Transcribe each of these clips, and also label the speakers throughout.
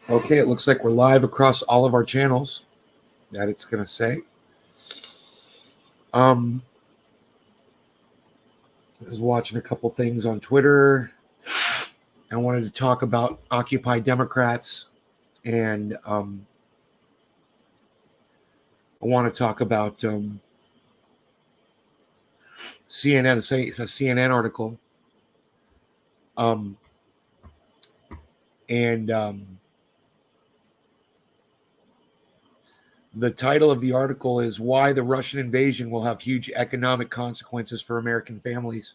Speaker 1: Okay, it looks like we're live across all of our channels. That it's going to say. I was watching a couple things on Twitter. I wanted to talk about Occupy Democrats, and I want to talk about CNN. It's a CNN article, and the title of the article is "Why the Russian Invasion Will Have Huge Economic Consequences for American Families."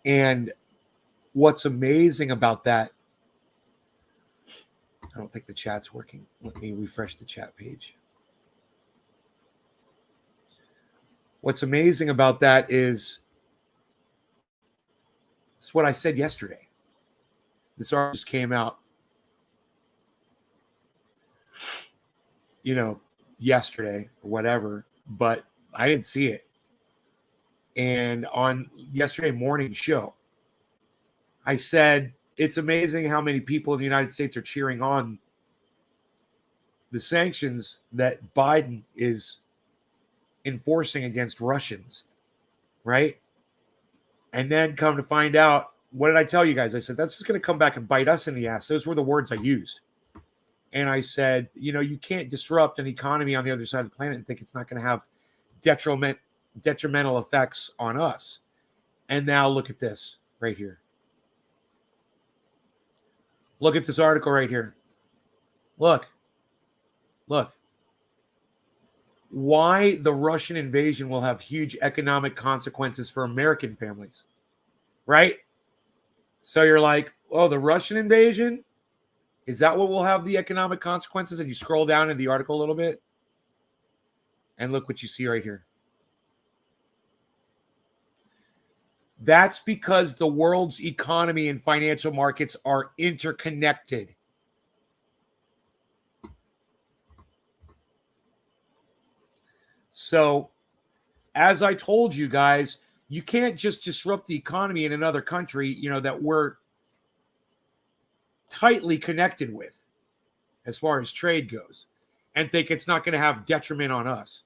Speaker 1: And what's amazing about that, I don't think the chat's working. Let me refresh the chat page. What's amazing about that is it's what I said yesterday. This article just came out, yesterday or whatever, but I didn't see it. And on yesterday morning show, I said, it's amazing how many people in the United States are cheering on the sanctions that Biden is enforcing against Russians, right? And then come to find out, what did I tell you guys? I said, that's just going to come back and bite us in the ass. Those were the words I used. And I said, you can't disrupt an economy on the other side of the planet and think it's not going to have detrimental effects on us. And now look at this right here. Look at this article right here. Look. Why the Russian invasion will have huge economic consequences for American families, right? So you're like, oh, the Russian invasion? Is that what will have the economic consequences? And you scroll down in the article a little bit, and look what you see right here. That's because the world's economy and financial markets are interconnected. So, as I told you guys, you can't just disrupt the economy in another country, that we're tightly connected with as far as trade goes, and think it's not going to have detriment on us.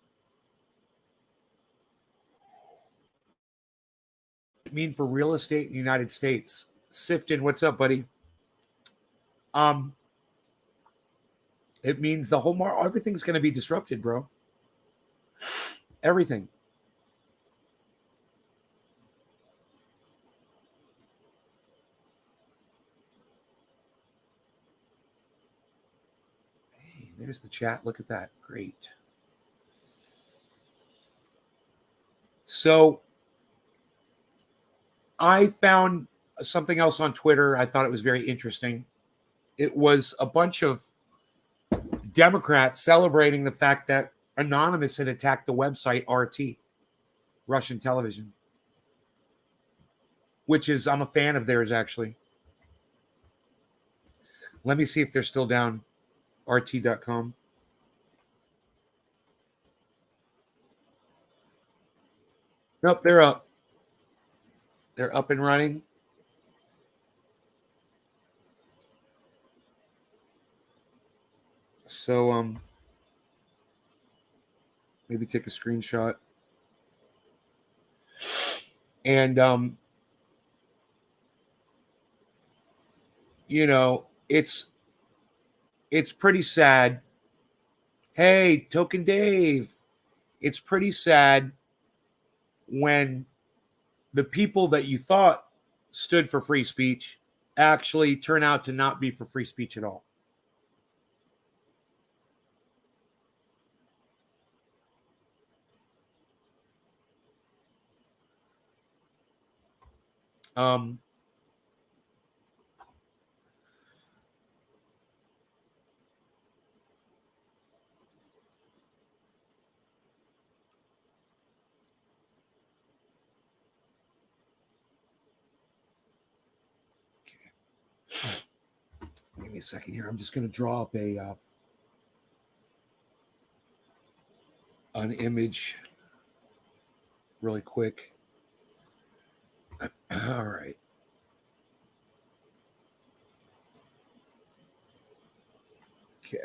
Speaker 1: I mean, for real estate in the United States. Sifton, what's up, buddy? It means the whole everything's going to be disrupted, bro. Everything. Hey, there's the chat. Look at that. Great. So I found something else on Twitter. I thought it was very interesting. It was a bunch of Democrats celebrating the fact that Anonymous had attacked the website RT, Russian television, which is, I'm a fan of theirs, actually. Let me see if they're still down, RT.com. Nope, they're up. They're up and running. So, maybe take a screenshot. And, it's pretty sad. Hey, Token Dave. It's pretty sad when the people that you thought stood for free speech actually turn out to not be for free speech at all. Give me a second here. I'm just going to draw up an image really quick. All right. Okay.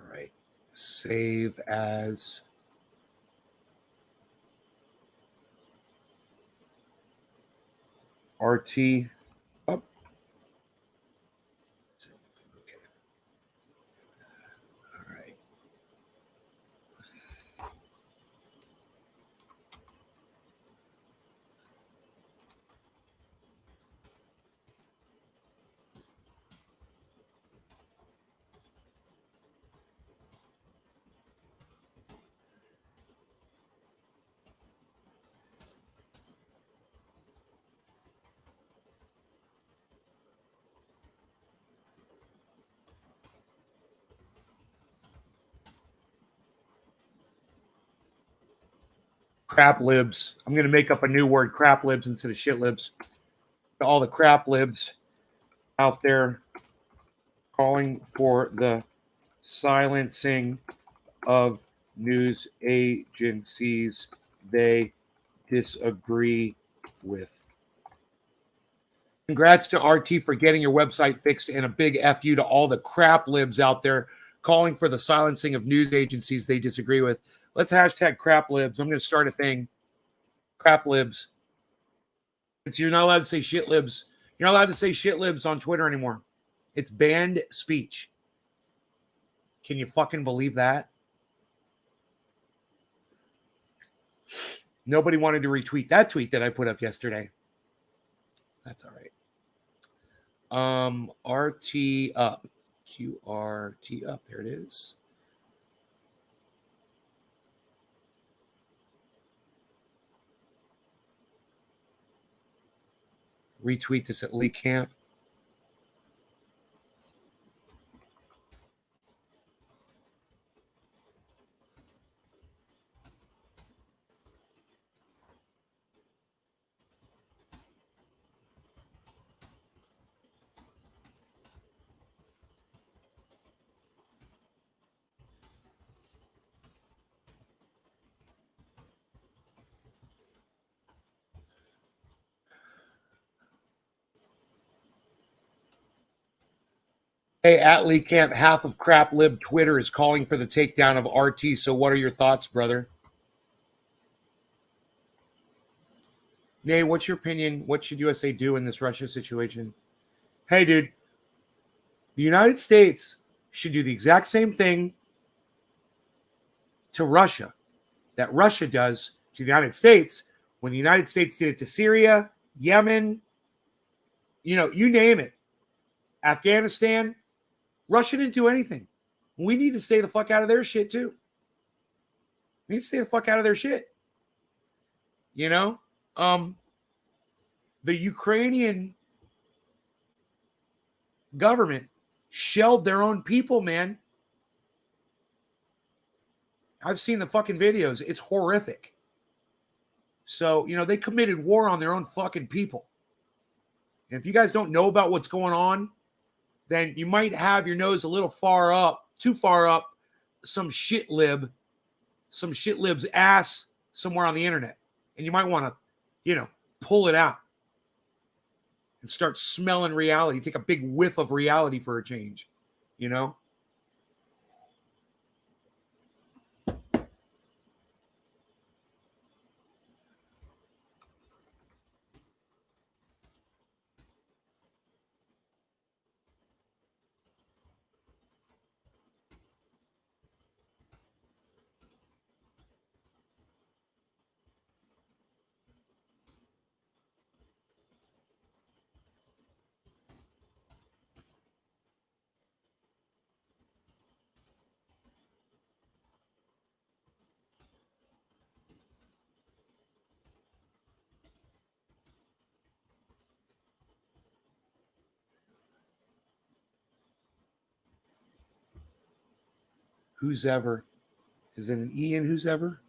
Speaker 1: All right. Save as. RT up. Okay. All right. Crap libs. I'm going to make up a new word, crap libs, instead of shit libs. All the crap libs out there calling for the silencing of news agencies they disagree with. Congrats to RT for getting your website fixed, and a big FU to all the crap libs out there calling for the silencing of news agencies they disagree with. Let's hashtag crap libs. I'm going to start a thing. Crap libs. You're not allowed to say shit libs. You're not allowed to say shit libs on Twitter anymore. It's banned speech. Can you fucking believe that? Nobody wanted to retweet that tweet that I put up yesterday. That's all right. RT up. QRT up. There it is. Retweet this at Lee Camp. Hey, at Lee Camp, half of crap lib Twitter is calling for the takedown of RT. So what are your thoughts, brother? Nay, what's your opinion? What should USA do in this Russia situation? Hey, dude, the United States should do the exact same thing to Russia that Russia does to the United States when the United States did it to Syria, Yemen, you name it. Afghanistan, Russia didn't do anything. We need to stay the fuck out of their shit too. We need to stay the fuck out of their shit. The Ukrainian government shelled their own people, man. I've seen the fucking videos. It's horrific. So, they committed war on their own fucking people. And if you guys don't know about what's going on, then you might have your nose a little too far up, some shit lib's ass somewhere on the internet. And you might want to, pull it out and start smelling reality. Take a big whiff of reality for a change, Who's ever? Is it an E in who's ever?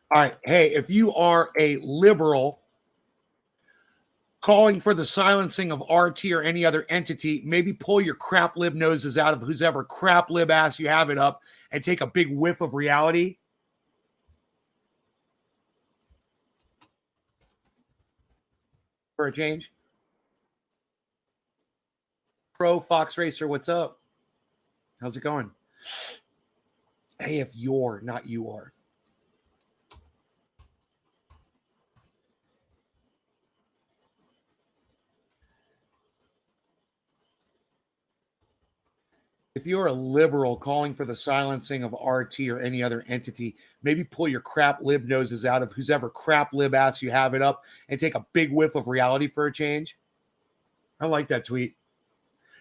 Speaker 1: All right. Hey, if you are a liberal calling for the silencing of RT or any other entity, maybe pull your crap lib noses out of whose ever crap lib ass you have it up and take a big whiff of reality. For a change. Pro Fox Racer, what's up? How's it going? Hey, if you're not you are. If you're a liberal calling for the silencing of RT or any other entity, maybe pull your crap lib noses out of whose ever crap lib ass you have it up and take a big whiff of reality for a change. I like that tweet.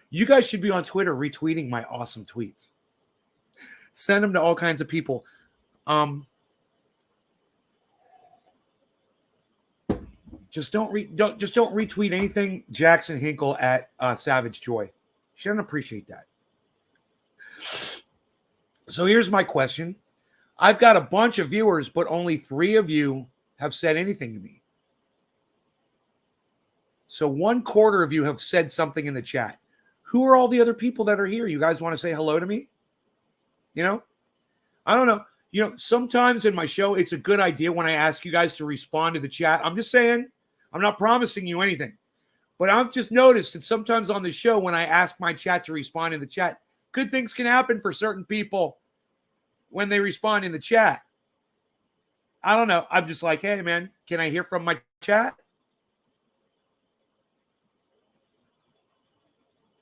Speaker 1: You guys should be on Twitter retweeting my awesome tweets. Send them to all kinds of people. Just don't retweet anything Jackson Hinkle at Savage Joy. She doesn't appreciate that. So here's my question. I've got a bunch of viewers, but only 3 of you have said anything to me. So 1/4 of you have said something in the chat. Who are all the other people that are here? You guys want to say hello to me? You know, I don't know. You know, sometimes in my show, it's a good idea when I ask you guys to respond to the chat. I'm just saying, I'm not promising you anything, but I've just noticed that sometimes on the show, when I ask my chat to respond in the chat, good things can happen for certain people when they respond in the chat. I don't know. I'm just like, hey, man, can I hear from my chat?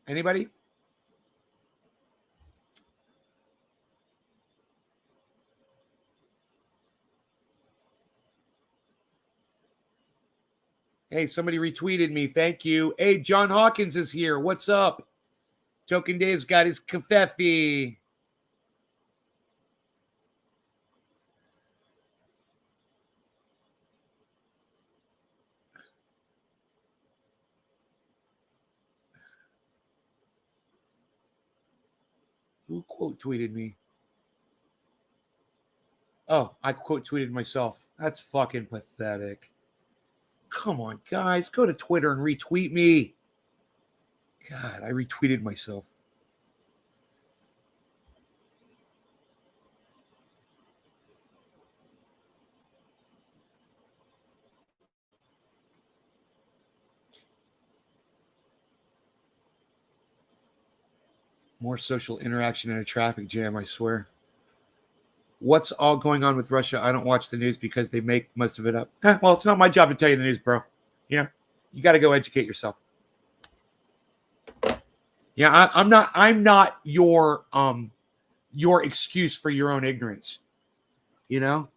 Speaker 1: Anybody? Hey, somebody retweeted me. Thank you. Hey, John Hawkins is here. What's up? Token Dave's got his kafefe. Who quote tweeted me? Oh, I quote tweeted myself. That's fucking pathetic. Come on, guys. Go to Twitter and retweet me. God, I retweeted myself. More social interaction in a traffic jam, I swear. What's all going on with Russia? I don't watch the news because they make most of it up. Well, it's not my job to tell you the news, bro. You know, you got to go educate yourself. Yeah, I'm not your excuse for your own ignorance. You know,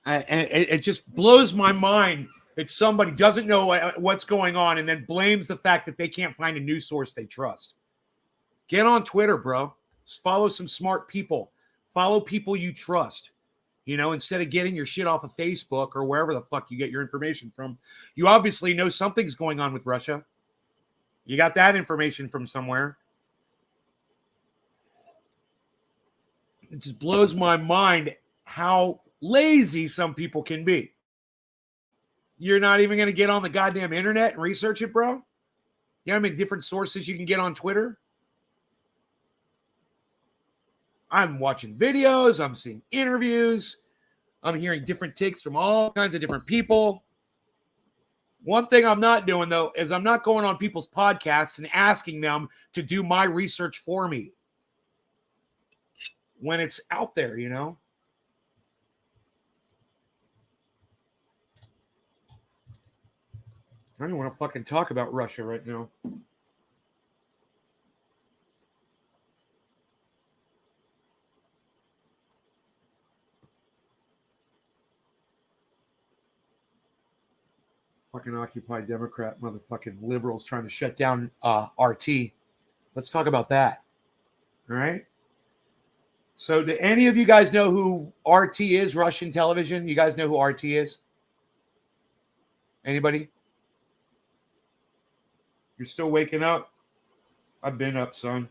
Speaker 1: and it just blows my mind that somebody doesn't know what's going on and then blames the fact that they can't find a news source they trust. Get on Twitter, bro. Follow some smart people. Follow people you trust. You know, instead of getting your shit off of Facebook or wherever the fuck you get your information from. You obviously know something's going on with Russia. You got that information from somewhere. It just blows my mind how lazy some people can be. You're not even going to get on the goddamn internet and research it, bro? You know how many different sources you can get on Twitter? I'm watching videos. I'm seeing interviews. I'm hearing different takes from all kinds of different people. One thing I'm not doing, though, is I'm not going on people's podcasts and asking them to do my research for me when it's out there, you know? I don't want to fucking talk about Russia right now. Fucking Occupy Democrat motherfucking liberals trying to shut down RT. Let's talk about that. All right. So, do any of you guys know who RT is? Russian television. You guys know who RT is? Anybody? You're still waking up? I've been up, son.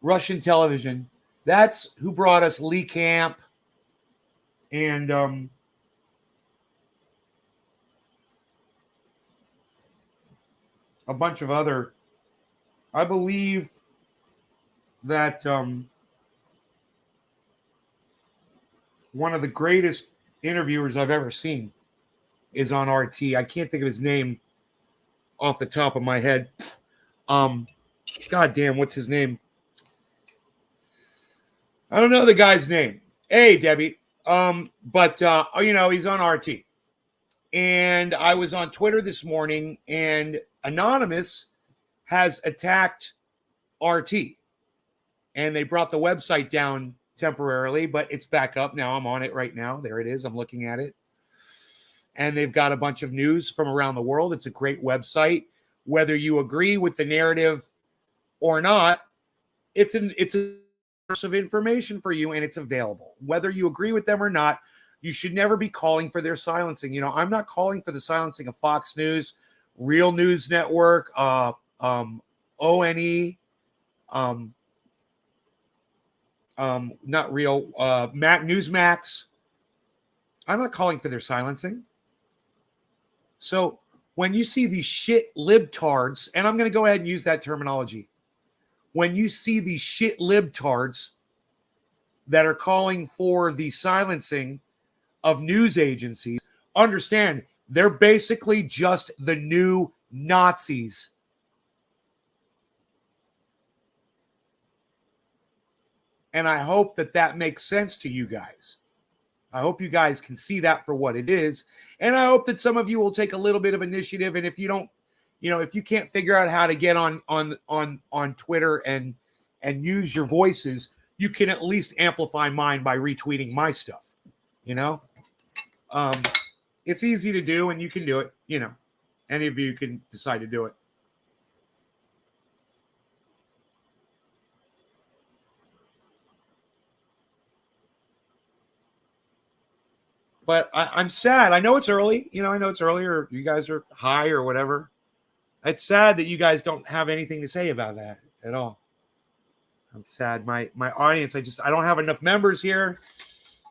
Speaker 1: Russian television. That's who brought us Lee Camp and a bunch of other. I believe that one of the greatest interviewers I've ever seen is on RT. I can't think of his name off the top of my head. God damn, what's his name? I don't know the guy's name. Hey, Debbie. But he's on RT. And I was on Twitter this morning, and Anonymous has attacked RT. And they brought the website down temporarily, but it's back up now. I'm on it right now. There it is. I'm looking at it. And they've got a bunch of news from around the world. It's a great website. Whether you agree with the narrative or not, it's a source of information for you, and it's available. Whether you agree with them or not, you should never be calling for their silencing. You know, I'm not calling for the silencing of Fox News, Real News Network, ONE, not real, Newsmax. I'm not calling for their silencing. So when you see these shit libtards, and I'm going to go ahead and use that terminology, when you see these shit libtards that are calling for the silencing of news agencies, understand they're basically just the new Nazis. And I hope that makes sense to you guys. I hope you guys can see that for what it is. And I hope that some of you will take a little bit of initiative. And if you don't, if you can't figure out how to get on Twitter and use your voices, you can at least amplify mine by retweeting my stuff. It's easy to do, and you can do it. Any of you can decide to do it. But I'm sad. I know it's early. I know it's early, or you guys are high or whatever. It's sad that you guys don't have anything to say about that at all. I'm sad. My audience, I don't have enough members here.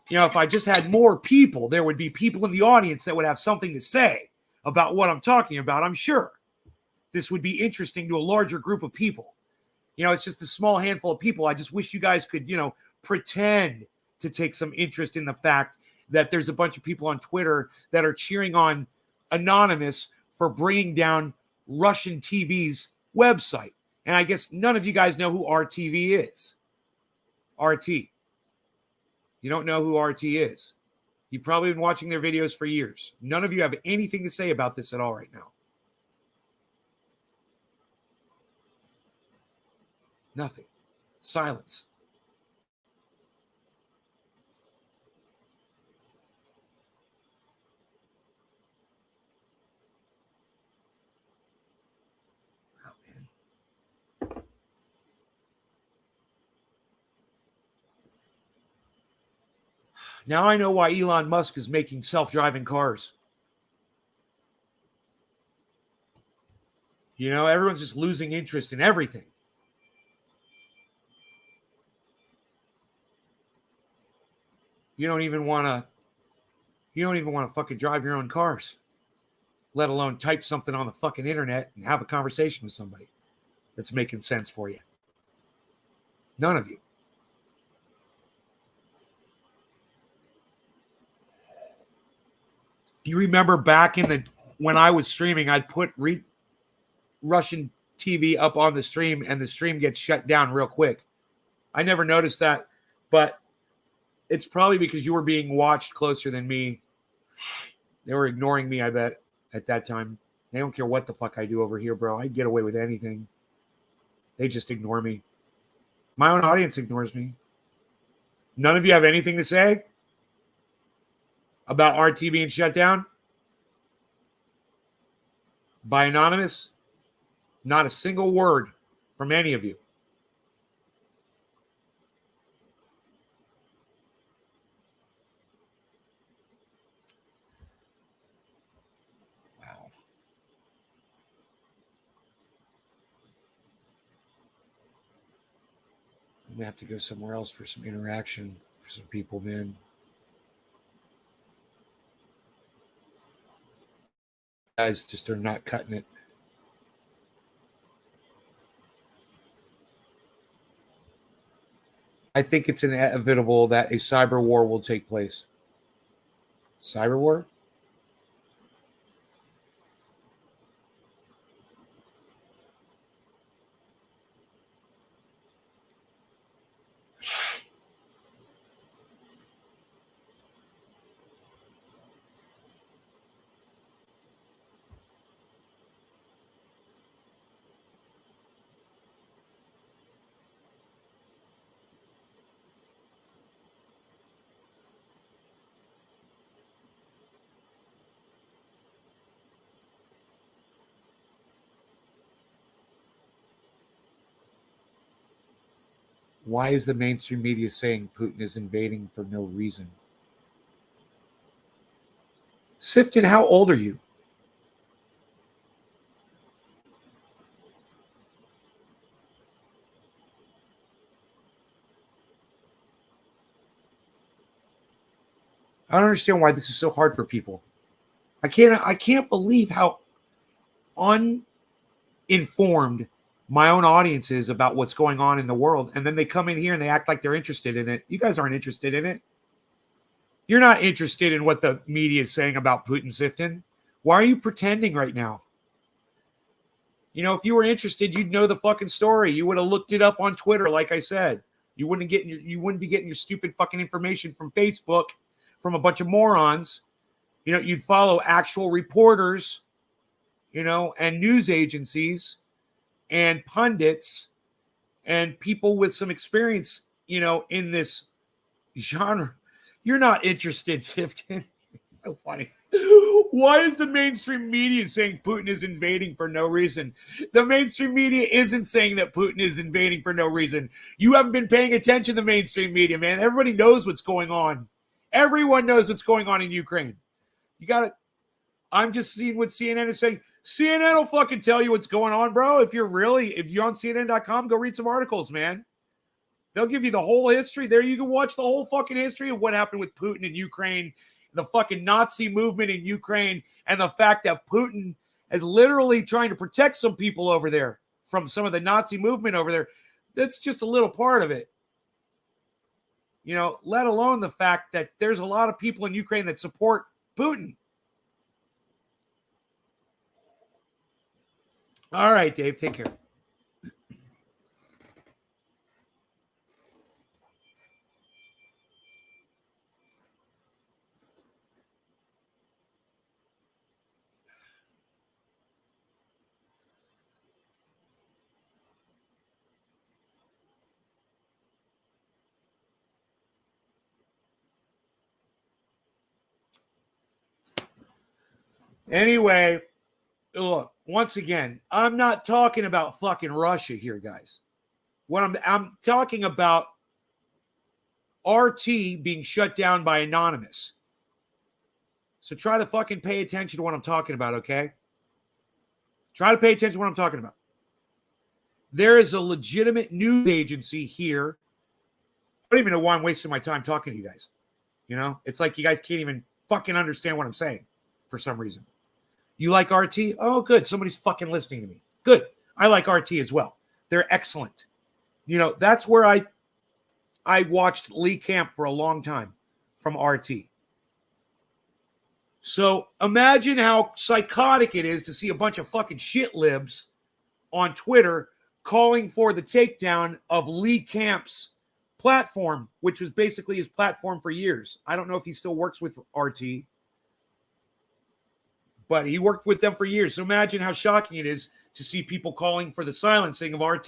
Speaker 1: If I just had more people, there would be people in the audience that would have something to say about what I'm talking about. I'm sure this would be interesting to a larger group of people. It's just a small handful of people. I just wish you guys could, pretend to take some interest in the fact that there's a bunch of people on Twitter that are cheering on Anonymous for bringing down Russian TV's website. And I guess none of you guys know who RTV is. RT. You don't know who RT is. You've probably been watching their videos for years. None of you have anything to say about this at all right now. Nothing. Silence. Oh, man. Now I know why Elon Musk is making self-driving cars. Everyone's just losing interest in everything. You don't even want to fucking drive your own cars, let alone type something on the fucking internet and have a conversation with somebody that's making sense for you. None of you. You remember back when I was streaming, I'd put Russian TV up on the stream, and the stream gets shut down real quick. I never noticed that, but it's probably because you were being watched closer than me. They were ignoring me, I bet, at that time. They don't care what the fuck I do over here, bro. I get away with anything. They just ignore me. My own audience ignores me. None of you have anything to say about RT being shut down by Anonymous? Not a single word from any of you. Wow. gonna have to go somewhere else for some interaction for some people, man. Guys just are not cutting it. I think it's inevitable that a cyber war will take place. Cyber war? Why is the mainstream media saying Putin is invading for no reason? Sifton, how old are you? I don't understand why this is so hard for people. I can't believe how uninformed my own audience is about what's going on in the world. And then they come in here and they act like they're interested in it. You guys aren't interested in it. You're not interested in what the media is saying about Putin, Sifton. Why are you pretending right now? You know, if you were interested, you'd know the fucking story. You would have looked it up on Twitter, like I said. You wouldn't be getting your stupid fucking information from Facebook from a bunch of morons. You know, you'd follow actual reporters, you know, and news agencies and pundits and people with some experience, you know, in this genre. You're not interested, Sifton. It's so funny. Why is the mainstream media saying Putin is invading for no reason? The mainstream media isn't saying that Putin is invading for no reason. You haven't been paying attention to the mainstream media, man. Everybody knows what's going on. Everyone knows what's going on in Ukraine. You got to, I'm just seeing what CNN is saying. CNN will fucking tell you what's going on, bro. If you're on CNN.com, go read some articles, man. They'll give you the whole history. There you can watch the whole fucking history of what happened with Putin in Ukraine, the fucking Nazi movement in Ukraine, and the fact that Putin is literally trying to protect some people over there from some of the Nazi movement over there. That's just a little part of it. You know, let alone the fact that there's a lot of people in Ukraine that support Putin. All right, Dave, take care. Anyway, look, once again, I'm not talking about fucking Russia here, guys. What I'm talking about RT being shut down by Anonymous. So try to fucking pay attention to what I'm talking about, okay? Try to pay attention to what I'm talking about. There is a legitimate news agency here. I don't even know why I'm wasting my time talking to you guys. You know, it's like you guys can't even fucking understand what I'm saying for some reason. You like RT? Oh, good. Somebody's fucking listening to me. Good. I like RT as well. They're excellent. You know, that's where I watched Lee Camp for a long time from RT. So imagine how psychotic it is to see a bunch of fucking shit libs on Twitter calling for the takedown of Lee Camp's platform, which was basically his platform for years. I don't know if he still works with RT, but he worked with them for years. So imagine how shocking it is to see people calling for the silencing of RT.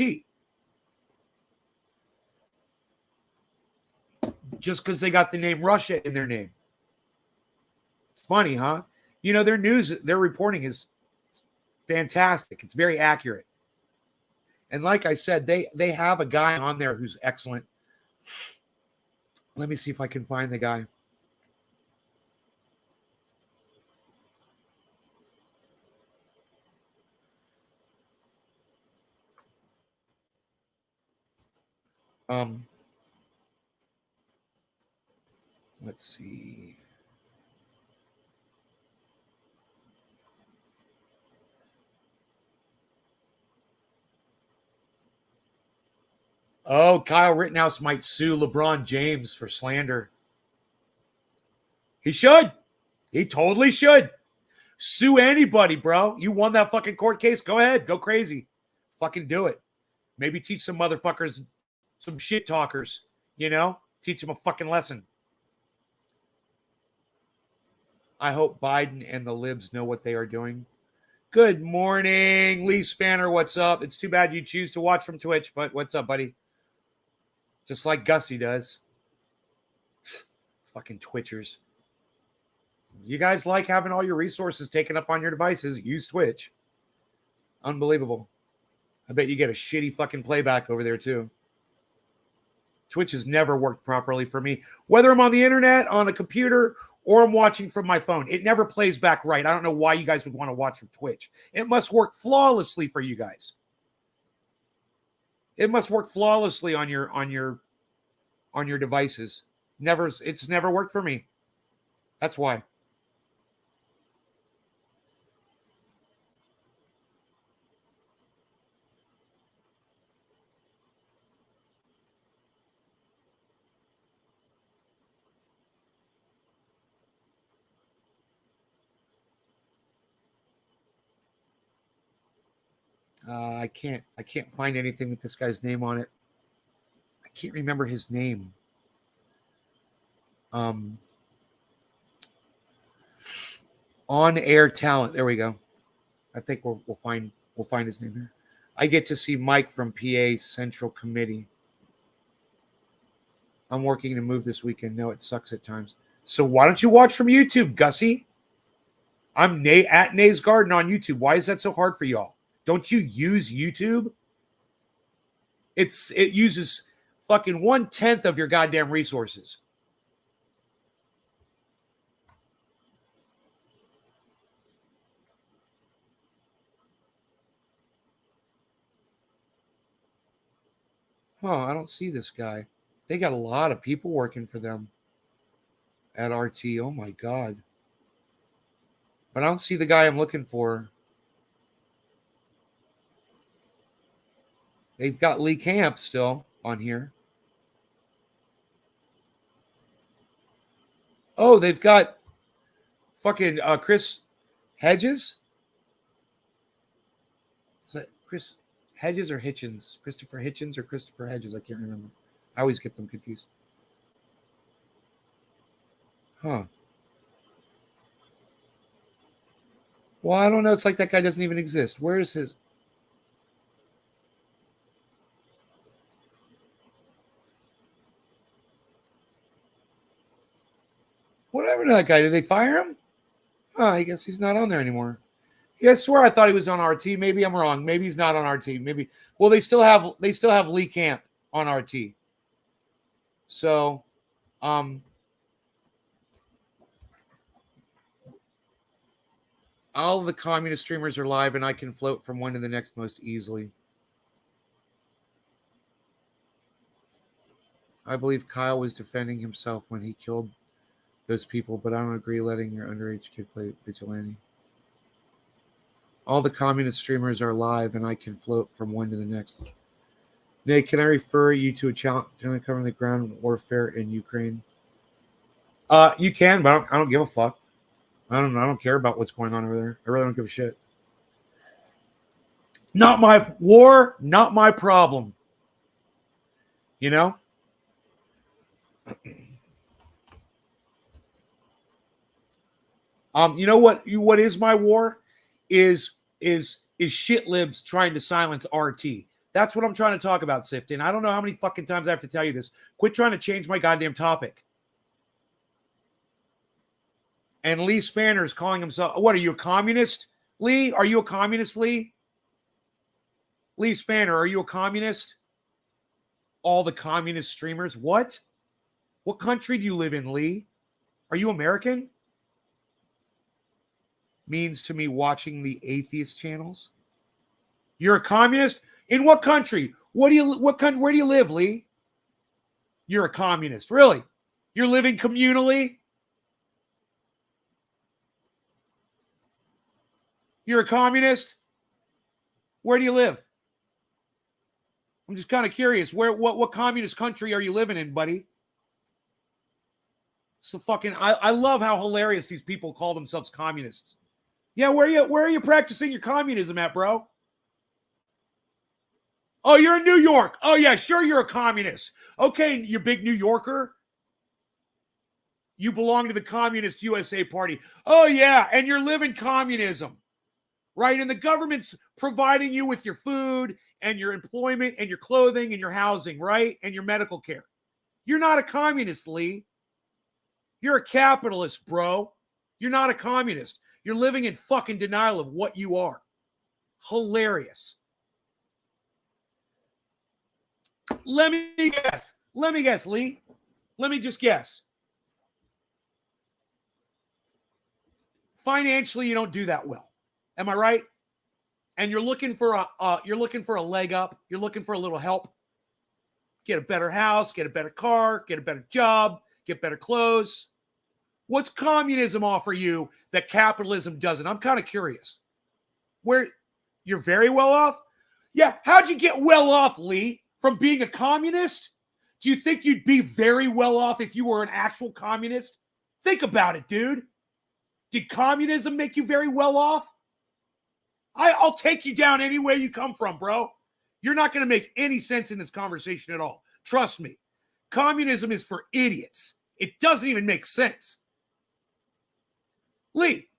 Speaker 1: Just because they got the name Russia in their name. It's funny, huh? You know, their news, their reporting is fantastic. It's very accurate. And like I said, they have a guy on there who's excellent. Let me see if I can find the guy. Let's see. Oh, Kyle Rittenhouse might sue LeBron James for slander. He should. He totally should. Sue anybody, bro. You won that fucking court case. Go ahead. Go crazy. Fucking do it. Maybe teach some motherfuckers, some shit talkers, teach them a fucking lesson. I hope Biden and the libs know what they are doing. Good morning, Lee Spanner. What's up? It's too bad you choose to watch from Twitch, but what's up, buddy? Just like Gussie does. Fucking Twitchers. You guys like having all your resources taken up on your devices. Use Twitch. Unbelievable. I bet you get a shitty fucking playback over there, too. Twitch has never worked properly for me. Whether I'm on the internet, on a computer, or I'm watching from my phone, it never plays back right. I don't know why you guys would want to watch from Twitch. It must work flawlessly for you guys. It must work flawlessly on your devices. It's never worked for me. That's why. I can't find anything with this guy's name on it. I can't remember his name. On air talent. There we go. I think we'll find his name here. I get to see Mike from PA Central Committee. I'm working to move this weekend. No, it sucks at times. So why don't you watch from YouTube, Gussie? I'm at Nay's Garden on YouTube. Why is that so hard for y'all? Don't you use YouTube? It uses fucking 1/10 of your goddamn resources. I don't see this guy. They got a lot of people working for them at RT. Oh my God. But I don't see the guy I'm looking for. They've got Lee Camp still on here. Oh, they've got fucking Chris Hedges. Is that Chris Hedges or Hitchens? Christopher Hitchens or Christopher Hedges? I can't remember. I always get them confused. Huh. Well, I don't know. It's like that guy doesn't even exist. Where is his? Whatever to that guy. Did they fire him? I guess he's not on there anymore. Yeah, I swear I thought he was on RT. Maybe I'm wrong. Maybe he's not on RT. Maybe. Well, they still have Lee Camp on RT. So, all the communist streamers are live, and I can float from one to the next most easily. I believe Kyle was defending himself when he killed those people, but I don't agree letting your underage kid play vigilante. All the communist streamers are live, and I can float from one to the next. Nate, can I refer you to a challenge covering the ground warfare in Ukraine? You can, but I don't give a fuck. I don't care about what's going on over there. I really don't give a shit. Not my war, not my problem. You know? You know what is my war? Is shit libs trying to silence RT. That's what I'm trying to talk about, Sifton. I don't know how many fucking times I have to tell you this. Quit trying to change my goddamn topic. And Lee Spanner's calling himself, what, are you a communist, Lee? Are you a communist, Lee? Lee Spanner, are you a communist? All the communist streamers. What? What country do you live in, Lee? Are you American? Means to me watching the atheist channels. You're a communist? In what country? Where do you live, Lee? you're a communist. Really? You're living communally? You're a communist? Where do you live? I'm just kind of curious. What communist country are you living in, buddy? So fucking I love how hilarious these people call themselves communists. Yeah, where are you practicing your communism at, bro? Oh, you're in New York. Oh yeah, sure you're a communist. Okay, you big New Yorker. You belong to the Communist USA Party. Oh yeah, and you're living communism. Right? And the government's providing you with your food and your employment and your clothing and your housing, right? And your medical care. You're not a communist, Lee. You're a capitalist, bro. You're not a communist. You're living in fucking denial of what you are. Hilarious. Let me guess, Lee. Let me just guess. Financially, you don't do that well. Am I right? And you're looking for a leg up. You're looking for a little help. Get a better house, get a better car, get a better job, get better clothes. What's communism offer you that capitalism doesn't? I'm kind of curious. Where you're very well off? Yeah, how'd you get well off, Lee? From being a communist? Do you think you'd be very well off if you were an actual communist? Think about it, dude. Did communism make you very well off? I'll take you down any way you come from, bro. You're not going to make any sense in this conversation at all. Trust me. Communism is for idiots. It doesn't even make sense. Lee,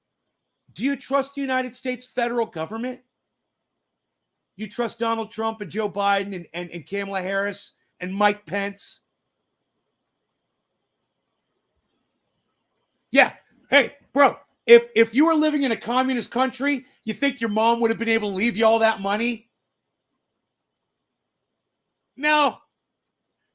Speaker 1: do you trust the United States federal government? You trust Donald Trump and Joe Biden and Kamala Harris and Mike Pence? Yeah. Hey, bro, if you were living in a communist country, you think your mom would have been able to leave you all that money? No,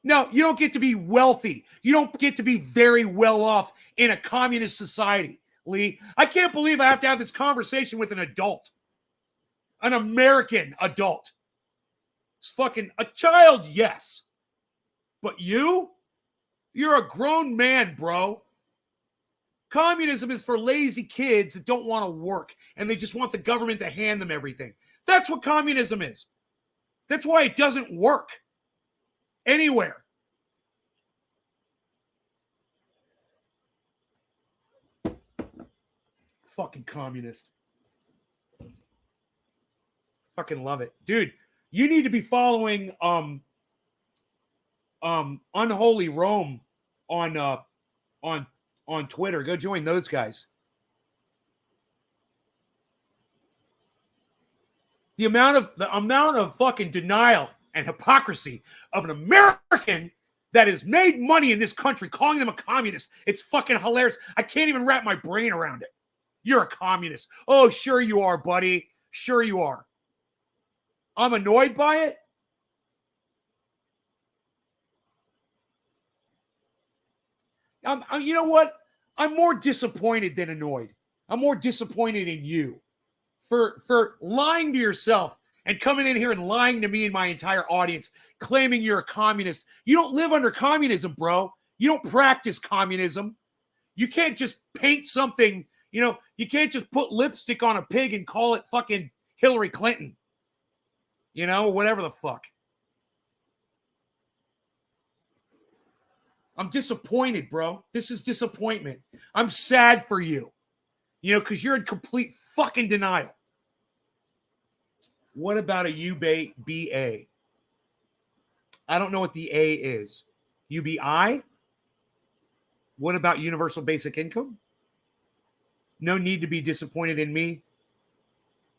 Speaker 1: you don't get to be wealthy. You don't get to be very well off in a communist society, Lee. I can't believe I have to have this conversation with an adult, an American adult. It's fucking a child, yes. But you're a grown man, bro. Communism is for lazy kids that don't want to work and they just want the government to hand them everything. That's what communism is. That's why it doesn't work anywhere. Fucking communist. Fucking love it. Dude, you need to be following Unholy Rome on Twitter. Go join those guys. The amount of fucking denial and hypocrisy of an American that has made money in this country calling them a communist. It's fucking hilarious. I can't even wrap my brain around it. You're a communist. Oh, sure you are, buddy. Sure you are. I'm annoyed by it. You know what? I'm more disappointed than annoyed. I'm more disappointed in you for lying to yourself and coming in here and lying to me and my entire audience, claiming you're a communist. You don't live under communism, bro. You don't practice communism. You can't just paint something, you can't just put lipstick on a pig and call it fucking Hillary Clinton. Whatever the fuck. I'm disappointed, bro. This is disappointment. I'm sad for you, because you're in complete fucking denial. What about a UBA? I don't know what the A is. UBI? What about universal basic income? No need to be disappointed in me.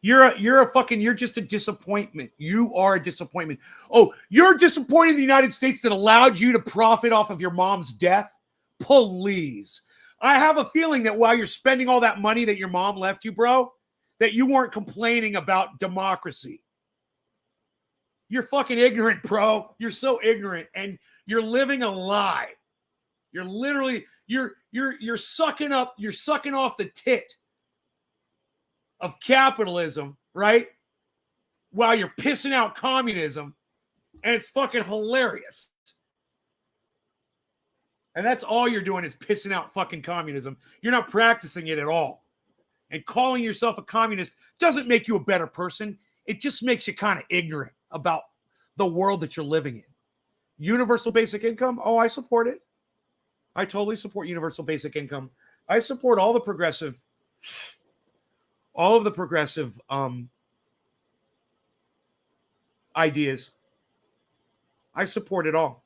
Speaker 1: You're just a disappointment. You are a disappointment. Oh, you're disappointed in the United States that allowed you to profit off of your mom's death? Please. I have a feeling that while you're spending all that money that your mom left you, bro, that you weren't complaining about democracy. You're fucking ignorant, bro. You're so ignorant and you're living a lie. You're literally, you're sucking off the tit of capitalism, right? While you're pissing out communism, and it's fucking hilarious. And that's all you're doing is pissing out fucking communism. You're not practicing it at all. And calling yourself a communist doesn't make you a better person. It just makes you kind of ignorant about the world that you're living in. Universal basic income? Oh, I support it. I totally support universal basic income. I support all of the progressive ideas. I support it all.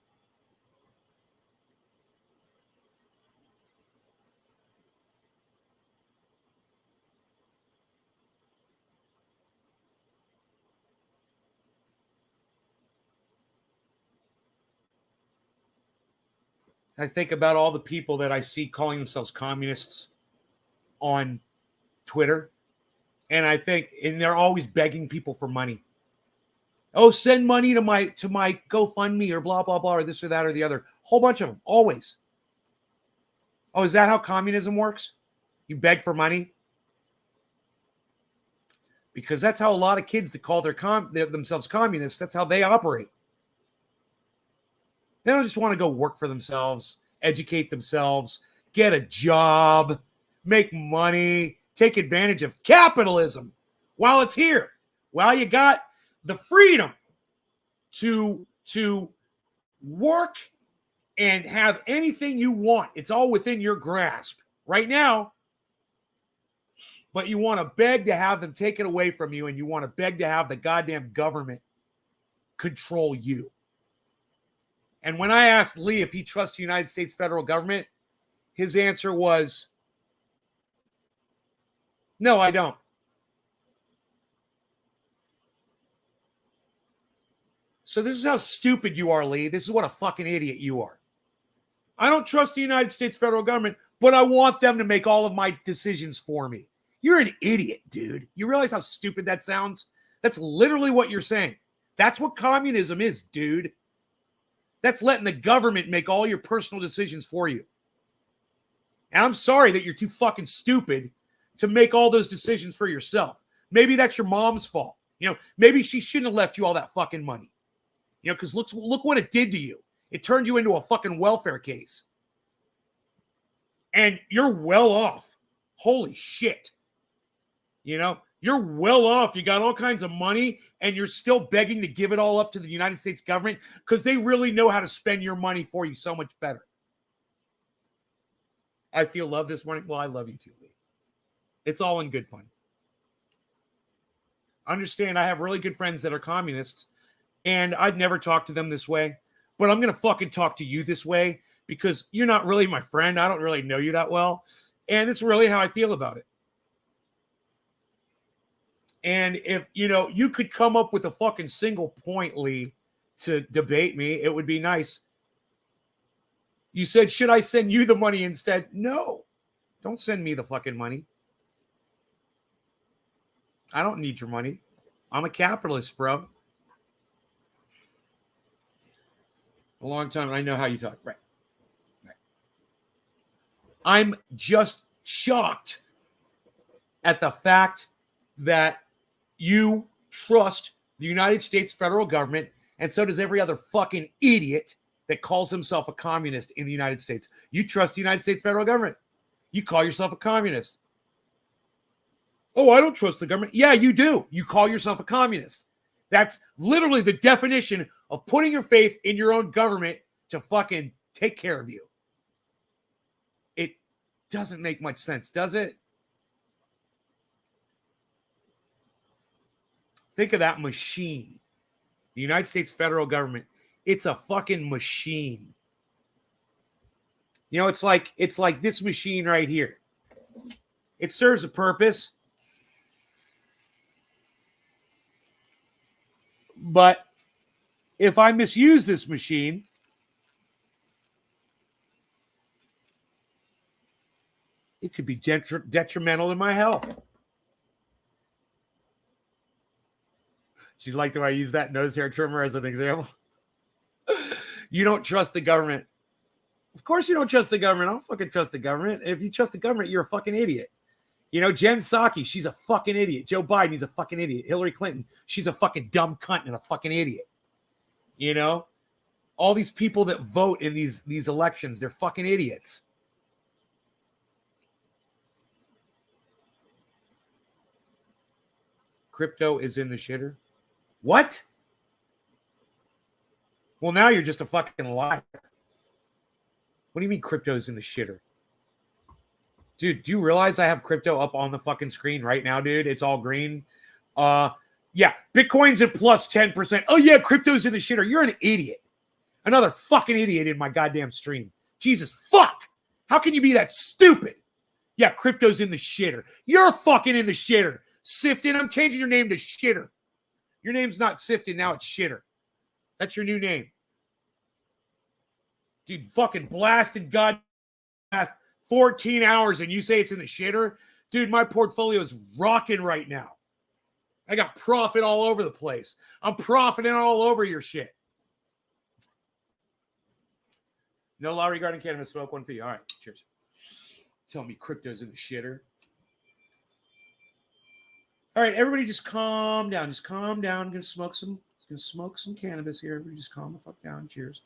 Speaker 1: I think about all the people that I see calling themselves communists on Twitter. And I think, and they're always begging people for money. Oh, send money to my GoFundMe or blah, blah, blah, or this or that or the other. Whole bunch of them, always. Oh, is that how communism works? You beg for money? Because that's how a lot of kids that call themselves communists, that's how they operate. They don't just want to go work for themselves, educate themselves, get a job, make money, take advantage of capitalism while it's here. While you got the freedom to work and have anything you want. It's all within your grasp right now. But you want to beg to have them take it away from you, and you want to beg to have the goddamn government control you. And when I asked Lee if he trusts the United States federal government, his answer was, no, I don't. So this is how stupid you are, Lee. This is what a fucking idiot you are. I don't trust the United States federal government, but I want them to make all of my decisions for me. You're an idiot, dude. You realize how stupid that sounds? That's literally what you're saying. That's what communism is, dude. That's letting the government make all your personal decisions for you. And I'm sorry that you're too fucking stupid to make all those decisions for yourself. Maybe that's your mom's fault. You know, maybe she shouldn't have left you all that fucking money. You know, because look what it did to you. It turned you into a fucking welfare case. And you're well off. Holy shit. You know, you're well off. You got all kinds of money, and you're still begging to give it all up to the United States government because they really know how to spend your money for you so much better. I feel love this morning. Well, I love you too, Lee. It's all in good fun. Understand, I have really good friends that are communists, and I'd never talk to them this way, but I'm going to fucking talk to you this way because you're not really my friend. I don't really know you that well, and it's really how I feel about it. And if, you know, you could come up with a fucking single point, Lee, to debate me, it would be nice. You said, should I send you the money instead? No, don't send me the fucking money. I don't need your money. I'm a capitalist, bro. A long time. I know how you talk. Right. I'm just shocked at the fact that you trust the United States federal government, and so does every other fucking idiot that calls himself a communist in the United States. You trust the United States federal government. You call yourself a communist. Oh, I don't trust the government. Yeah, you do. You call yourself a communist. That's literally the definition of putting your faith in your own government to fucking take care of you. It doesn't make much sense, does it? Think of that machine. The United States federal government. It's a fucking machine. You know, it's like this machine right here. It serves a purpose. But if I misuse this machine, it could be detrimental to my health. She liked the way I use that nose hair trimmer as an example. You don't trust the government. Of course you don't trust the government. I don't fucking trust the government. If you trust the government, you're a fucking idiot. You know, Jen Psaki, she's a fucking idiot. Joe Biden, he's a fucking idiot. Hillary Clinton, she's a fucking dumb cunt and a fucking idiot. You know, All these people that vote in these elections, they're fucking idiots. Crypto is in the shitter. What? Well, now you're just a fucking liar. What do you mean crypto is in the shitter? Dude, do you realize I have crypto up on the fucking screen right now, dude? It's all green. Yeah, Bitcoin's at plus 10%. Oh, yeah, crypto's in the shitter. You're an idiot. Another fucking idiot in my goddamn stream. Jesus, fuck. How can you be that stupid? Yeah, crypto's in the shitter. You're fucking in the shitter. Sifton, I'm changing your name to Shitter. Your name's not Sifton, now it's Shitter. That's your new name. Dude, fucking blasted God 14 hours and you say it's in the shitter? Dude, my portfolio is rocking right now. I got profit all over the place. I'm profiting all over your shit. No law regarding cannabis smoke, one for you. All right, cheers. Tell me crypto's in the shitter. All right, everybody just calm down. Just calm down. I'm gonna smoke some cannabis here. Everybody just calm the fuck down. Cheers.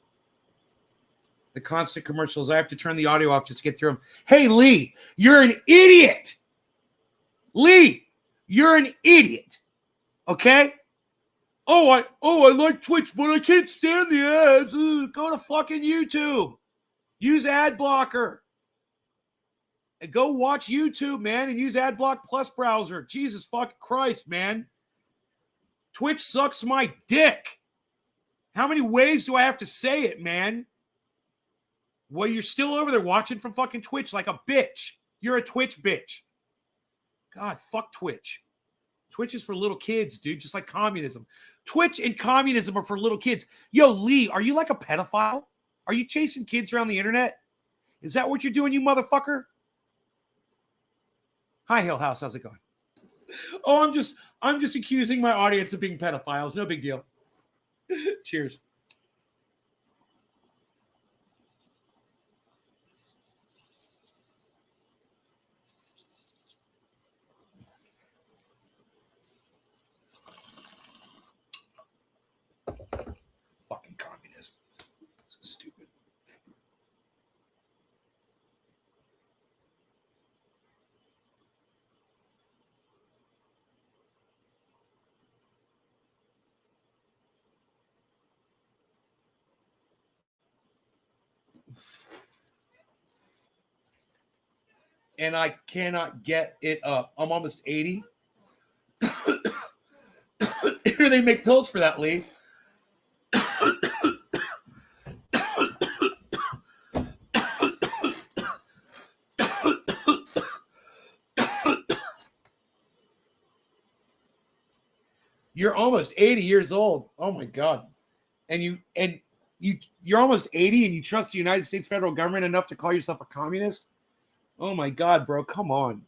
Speaker 1: The constant commercials. I have to turn the audio off just to get through them. Hey, Lee, you're an idiot. Lee, you're an idiot. Okay? Oh, I like Twitch, but I can't stand the ads. Go to fucking YouTube. Use ad blocker. And go watch YouTube, man, and use AdBlock Plus browser. Jesus fucking Christ, man. Twitch sucks my dick. How many ways do I have to say it, man? Well, you're still over there watching from fucking Twitch like a bitch. You're a Twitch bitch. God, fuck Twitch. Twitch is for little kids, dude, just like communism. Twitch and communism are for little kids. Yo, Lee, are you like a pedophile? Are you chasing kids around the internet? Is that what you're doing, you motherfucker? Hi, Hill House. How's it going? Oh, I'm just accusing my audience of being pedophiles. No big deal. Cheers. Fucking communist. So stupid. And I cannot get it up. I'm almost 80. They make pills for that, Lee. You're almost 80 years old. Oh my God. And you're almost 80 and you trust the United States federal government enough to call yourself a communist? Oh my God, bro. Come on.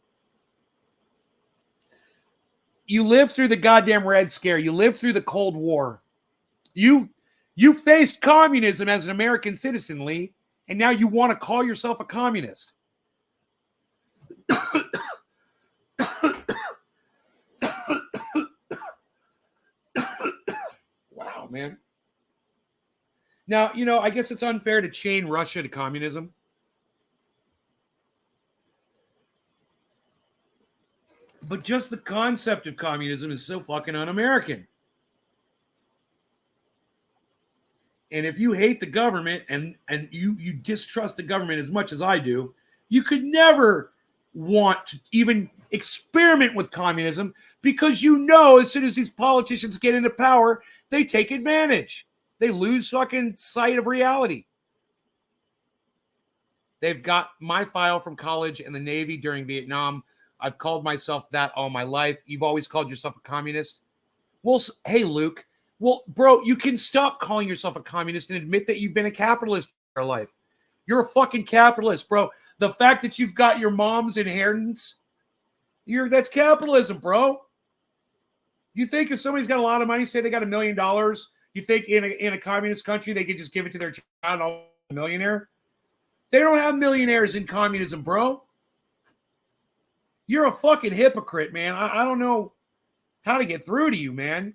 Speaker 1: You lived through the goddamn Red Scare. You lived through the Cold War. You faced communism as an American citizen, Lee, and now you want to call yourself a communist. Wow, man. Now, I guess it's unfair to chain Russia to communism. But just the concept of communism is so fucking un-American. And if you hate the government and you distrust the government as much as I do, you could never want to even experiment with communism because as soon as these politicians get into power, they take advantage. They lose fucking sight of reality. They've got my file from college and the Navy during Vietnam. I've called myself that all my life. You've always called yourself a communist. Well, hey, Luke. Well, bro, you can stop calling yourself a communist and admit that you've been a capitalist in your life. You're a fucking capitalist, bro. The fact that you've got your mom's inheritance, that's capitalism, bro. You think if somebody's got a lot of money, say they got $1 million, you think in a communist country they could just give it to their child, a millionaire? They don't have millionaires in communism, bro. You're a fucking hypocrite, man. I don't know how to get through to you, man.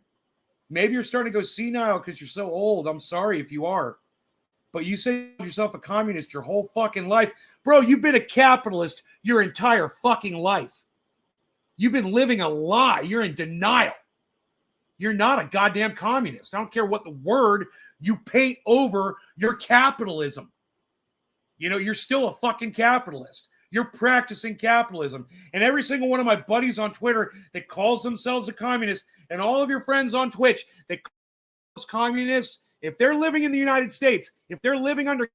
Speaker 1: Maybe you're starting to go senile because you're so old. I'm sorry if you are. but you say yourself a communist your whole fucking life. Bro, you've been a capitalist your entire fucking life. You've been living a lie. You're in denial. You're not a goddamn communist. I don't care what the word you paint over your capitalism. You know, you're still a fucking capitalist. You're practicing capitalism. And every single one of my buddies on Twitter that calls themselves a communist, and all of your friends on Twitch that call themselves communists, if they're living in the United States, if they're living under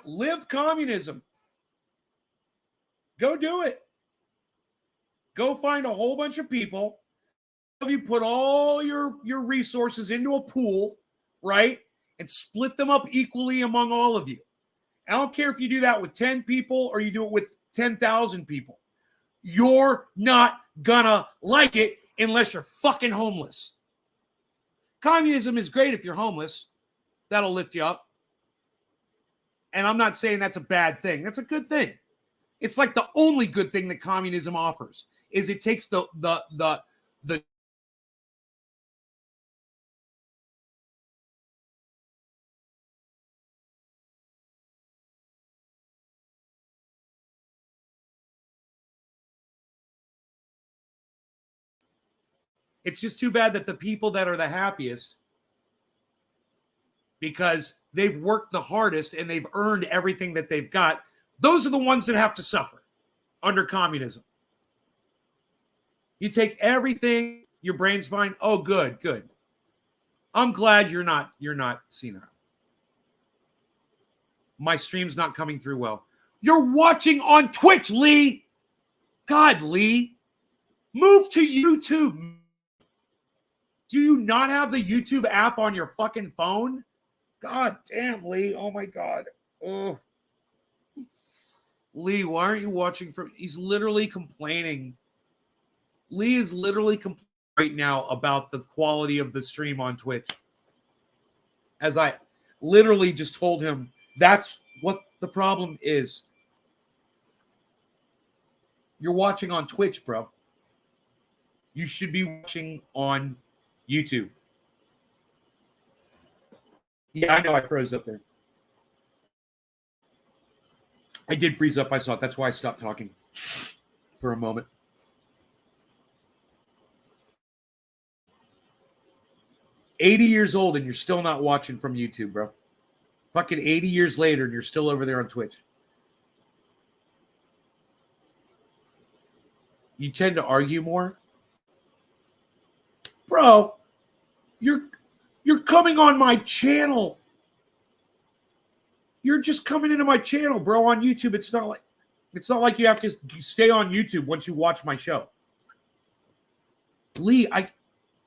Speaker 1: live communism. Go do it. Go find a whole bunch of people. You put all your resources into a pool, right? And split them up equally among all of you. I don't care if you do that with 10 people or you do it with 10,000 people. You're not gonna like it unless you're fucking homeless. Communism is great if you're homeless. That'll lift you up. And I'm not saying that's a bad thing. That's a good thing. It's like the only good thing that communism offers is it takes the it's just too bad that the people that are the happiest, because they've worked the hardest and they've earned everything that they've got, those are the ones that have to suffer under communism. You take everything, your brain's fine. Oh, good. I'm glad you're not senile. My stream's not coming through well. You're watching on Twitch, Lee. God, Lee. Move to YouTube. Do you not have the YouTube app on your fucking phone? God damn, Lee. Oh, my God. Oh. Lee, why aren't you watching from... He's literally complaining. Lee is literally complaining right now about the quality of the stream on Twitch. As I literally just told him, that's what the problem is. You're watching on Twitch, bro. You should be watching on YouTube. Yeah, I know I froze up there. I did freeze up. I saw it. That's why I stopped talking for a moment. $80 years old and you're still not watching from YouTube, bro. Fucking 80 years later and you're still over there on Twitch. You tend to argue more. Bro, you're coming on my channel. You're just coming into my channel, bro, on YouTube. It's not like you have to stay on YouTube once you watch my show. Lee,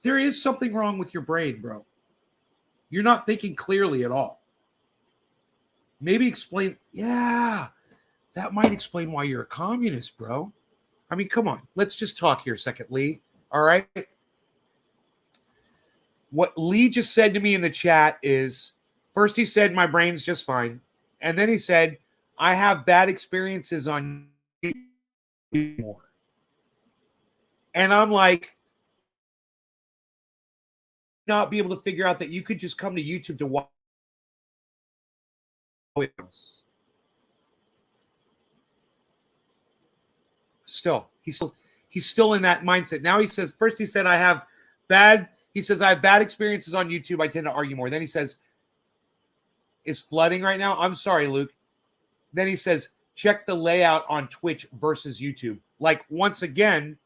Speaker 1: there is something wrong with your brain, bro. You're not thinking clearly at all. Maybe explain. Yeah, that might explain why you're a communist, bro. I mean, come on. Let's just talk here a second, Lee. All right? What Lee just said to me in the chat is, first he said, my brain's just fine. And then he said, I have bad experiences on YouTube. And I'm like, not be able to figure out that you could just come to YouTube to watch. He's still in that mindset. Now he says, first he said, I have bad experiences on YouTube. I tend to argue more. Then he says, is flooding right now? I'm sorry, Luke. Then he says, check the layout on Twitch versus YouTube. Like, once again,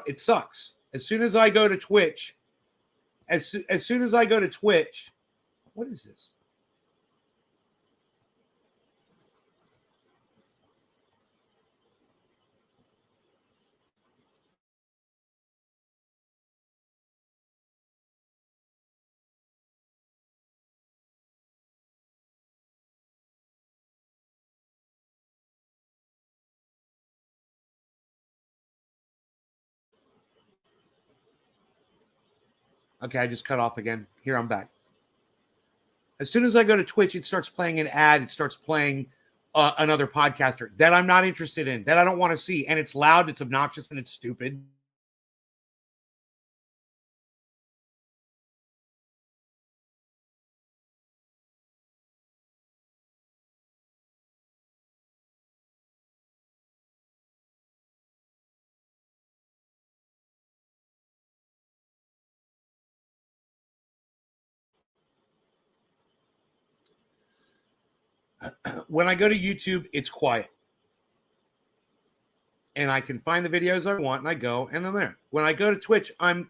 Speaker 1: it sucks. As soon as I go to Twitch, as soon as I go to Twitch, what is this? Okay, I just cut off again. Here, I'm back. As soon as I go to Twitch, it starts playing an ad. It starts playing another podcaster that I'm not interested in, that I don't want to see. And it's loud, it's obnoxious, and it's stupid. When I go to YouTube, it's quiet. And I can find the videos I want, and I go, and I'm there. When I go to Twitch, I'm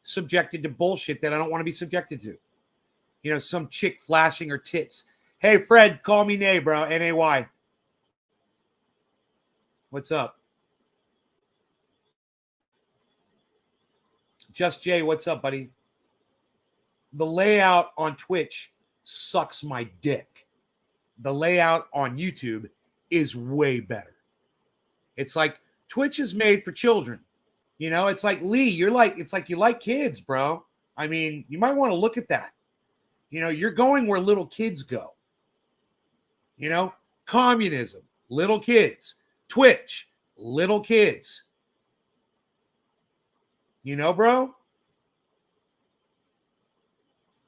Speaker 1: subjected to bullshit that I don't want to be subjected to. You know, some chick flashing her tits. Hey, Fred, call me Nay, bro. Nay. What's up? Just Jay, what's up, buddy? The layout on Twitch sucks my dick. The layout on YouTube is way better. It's like Twitch is made for children. You know, it's like Lee, it's like you like kids, bro. I mean, you might want to look at that. You know, you're going where little kids go. You know, communism, little kids. Twitch, little kids. You know, bro?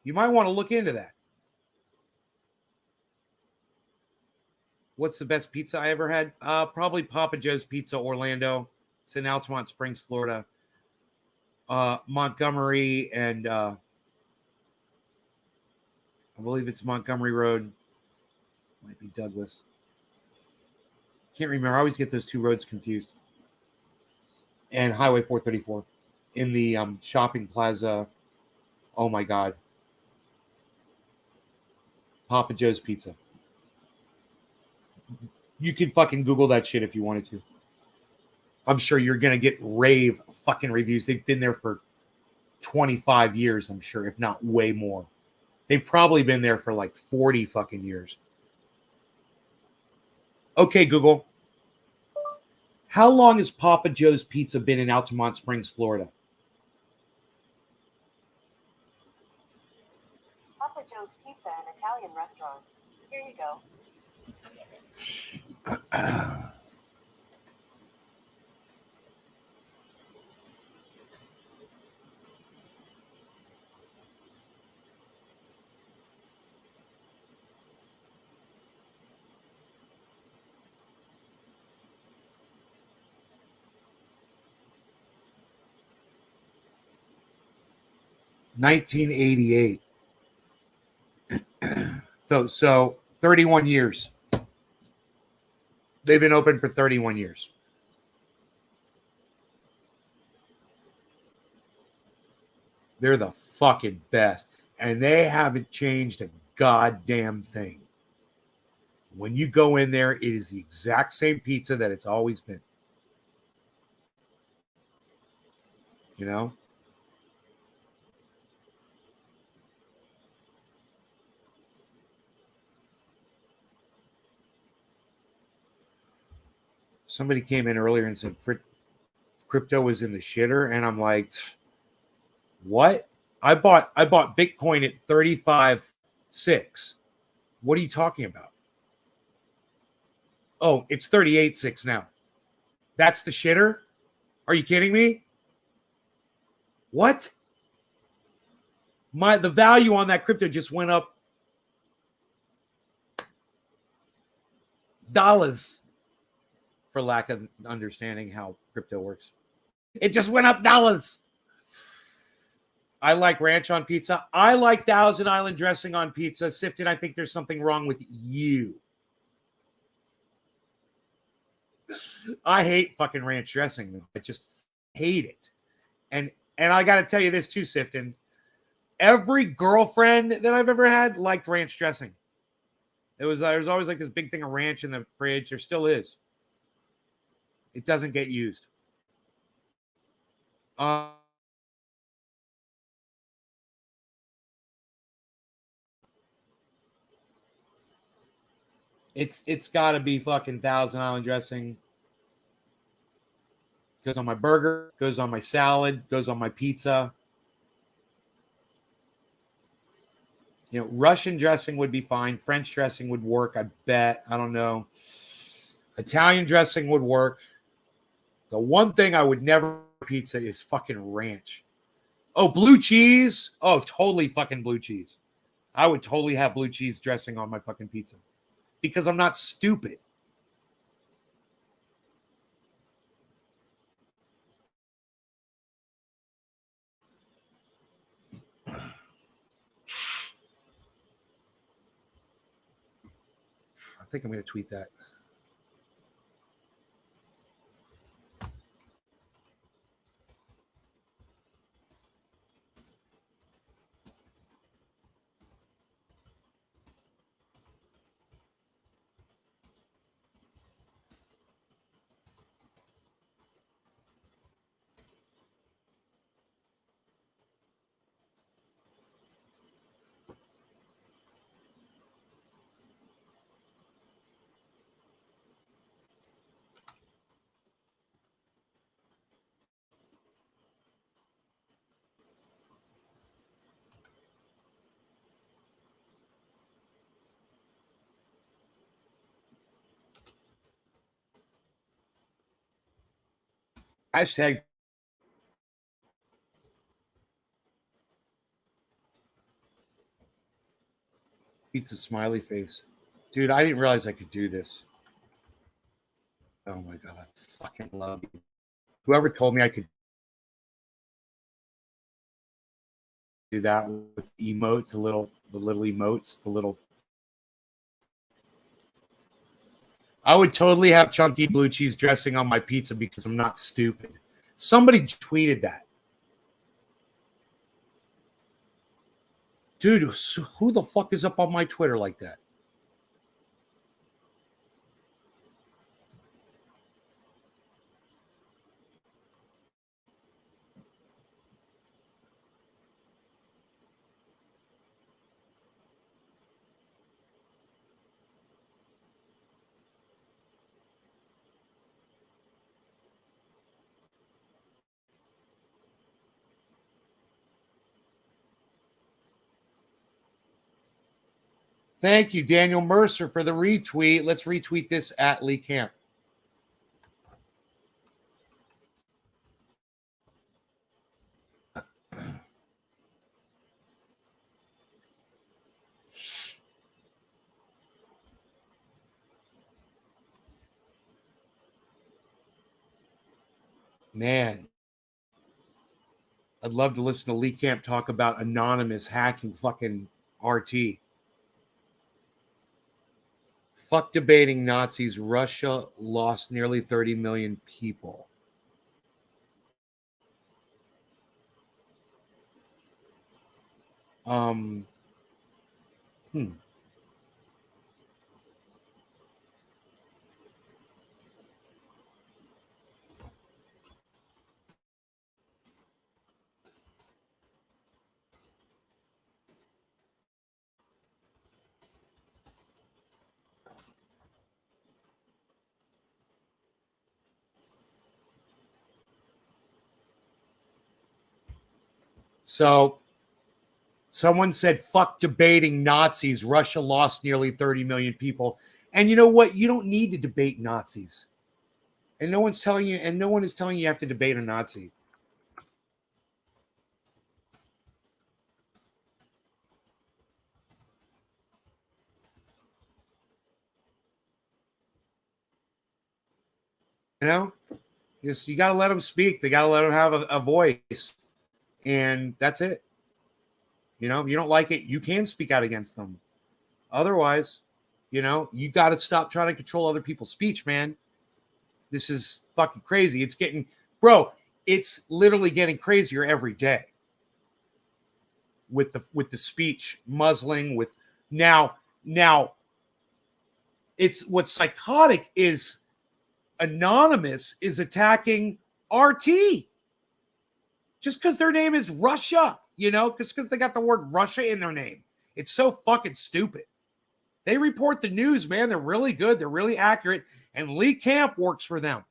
Speaker 1: You might want to look into that. What's the best pizza I ever had? Probably Papa Joe's Pizza, Orlando. It's in Altamont Springs, Florida. Montgomery and I believe it's Montgomery Road. Might be Douglas. Can't remember. I always get those two roads confused. And Highway 434 in the shopping plaza. Oh my God. Papa Joe's Pizza. You can fucking Google that shit if you wanted to. I'm sure you're going to get rave fucking reviews. They've been there for 25 years, I'm sure, if not way more. They've probably been there for like 40 fucking years. Okay, Google. How long has Papa Joe's Pizza been in Altamont Springs, Florida?
Speaker 2: Papa Joe's Pizza, an Italian restaurant. Here you go.
Speaker 1: $1988. So 31 years. They've been open for 31 years. They're the fucking best. And they haven't changed a goddamn thing. When you go in there, it is the exact same pizza that it's always been. You know? Somebody came in earlier and said crypto was in the shitter, and I'm like, what? I bought Bitcoin at 35.6. What are you talking about? Oh, it's 38.6 now. That's the shitter? Are you kidding me? What? The value on that crypto just went up dollars, for lack of understanding how crypto works. It just went up dollars. I like ranch on pizza. I like Thousand Island dressing on pizza. Sifton, I think there's something wrong with you. I hate fucking ranch dressing. I just hate it. And I got to tell you this too, Sifton. Every girlfriend that I've ever had liked ranch dressing. There's always like this big thing of ranch in the fridge. There still is. It doesn't get used. It's got to be fucking Thousand Island dressing. Goes on my burger, goes on my salad, goes on my pizza. Russian dressing would be fine. French dressing would work, I bet. I don't know. Italian dressing would work. The one thing I would never pizza is fucking ranch. Oh, blue cheese. Oh, totally fucking blue cheese. I would totally have blue cheese dressing on my fucking pizza because I'm not stupid. I think I'm going to tweet that. Hashtag pizza smiley face. Dude, I didn't realize I could do this. Oh my God, I fucking love you. Whoever told me I could do that with emotes, the little emotes, the little. I would totally have chunky blue cheese dressing on my pizza because I'm not stupid. Somebody tweeted that. Dude, who the fuck is up on my Twitter like that? Thank you, Daniel Mercer, for the retweet. Let's retweet this at Lee Camp. Man, I'd love to listen to Lee Camp talk about anonymous hacking fucking RT. Fuck debating Nazis. Russia lost nearly 30 million people. Hmm. So someone said, fuck debating Nazis. Russia lost nearly 30 million people. And you know what? You don't need to debate Nazis. And no one is telling you you have to debate a Nazi. You know? You got to let them speak. They got to let them have a voice. And that's it. If you don't like it, you can speak out against them. Otherwise, you got to stop trying to control other people's speech, man. This is fucking crazy. It's literally getting crazier every day with the speech muzzling with now it's what's psychotic is Anonymous is attacking RT just because their name is Russia, because they got the word Russia in their name. It's so fucking stupid. They report the news, man. They're really good. They're really accurate. And Lee Camp works for them.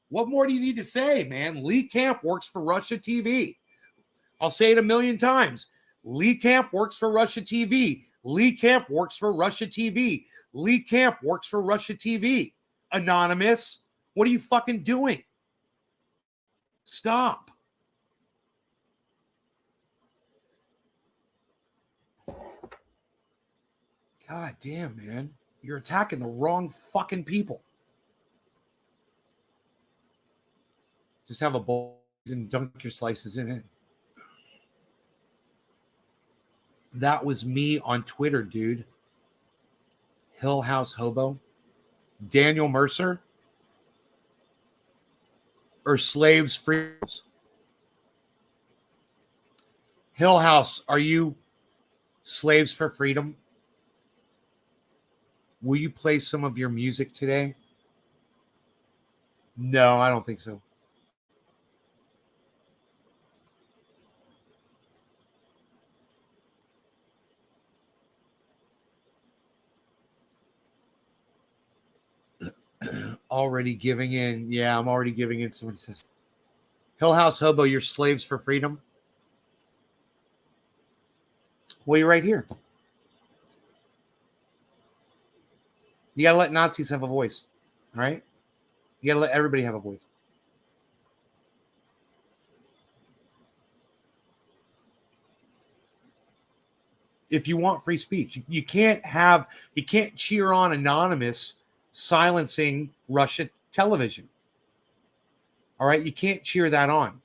Speaker 1: What more do you need to say, man? Lee Camp works for Russia TV. I'll say it a million times. Lee Camp works for Russia TV. Lee Camp works for Russia TV. Lee Camp works for Russia TV. Anonymous, what are you fucking doing? Stop. God damn, man. You're attacking the wrong fucking people. Just have a bowl and dunk your slices in it. That was me on Twitter, dude. Hill House Hobo. Daniel Mercer. Or Slaves Freedoms. Hill House, are you Slaves for Freedom? Will you play some of your music today? No, I don't think so. Already giving in. Yeah, I'm already giving in. Somebody says, Hill House Hobo, you're slaves for freedom. Well, you're right here. You got to let Nazis have a voice. All right? You got to let everybody have a voice. If you want free speech, you can't cheer on Anonymous silencing Russia television. All right? You can't cheer that on.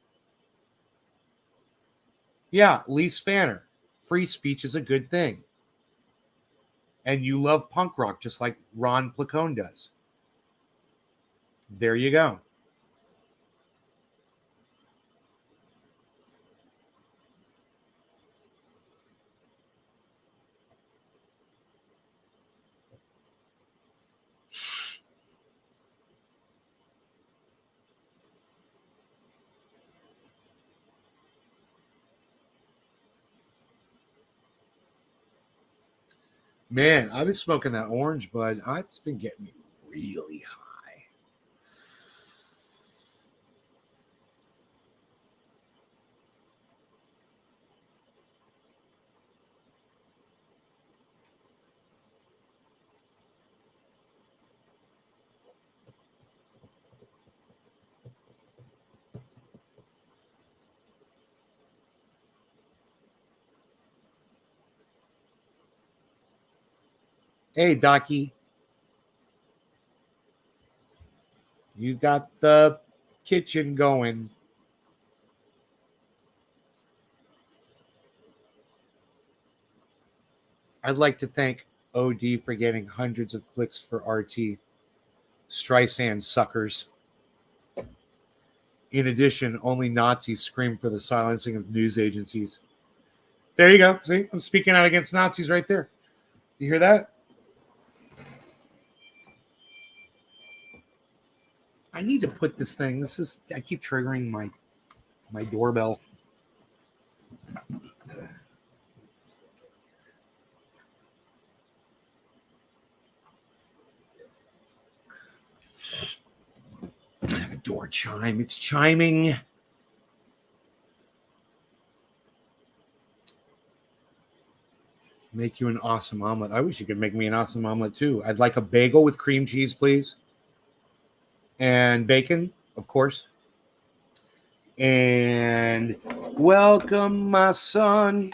Speaker 1: Yeah, Lee Spanner. Free speech is a good thing. And you love punk rock just like Ron Placone does. There you go. Man, I've been smoking that orange bud. It's been getting me really high. Hey, Docky. You got the kitchen going. I'd like to thank OD for getting hundreds of clicks for RT. Streisand suckers. In addition, only Nazis scream for the silencing of news agencies. There you go. See, I'm speaking out against Nazis right there. You hear that? I need to put this thing. I keep triggering my doorbell. I have a door chime. It's chiming. Make you an awesome omelet. I wish you could make me an awesome omelet too. I'd like a bagel with cream cheese, please. And bacon, of course. And welcome, my son.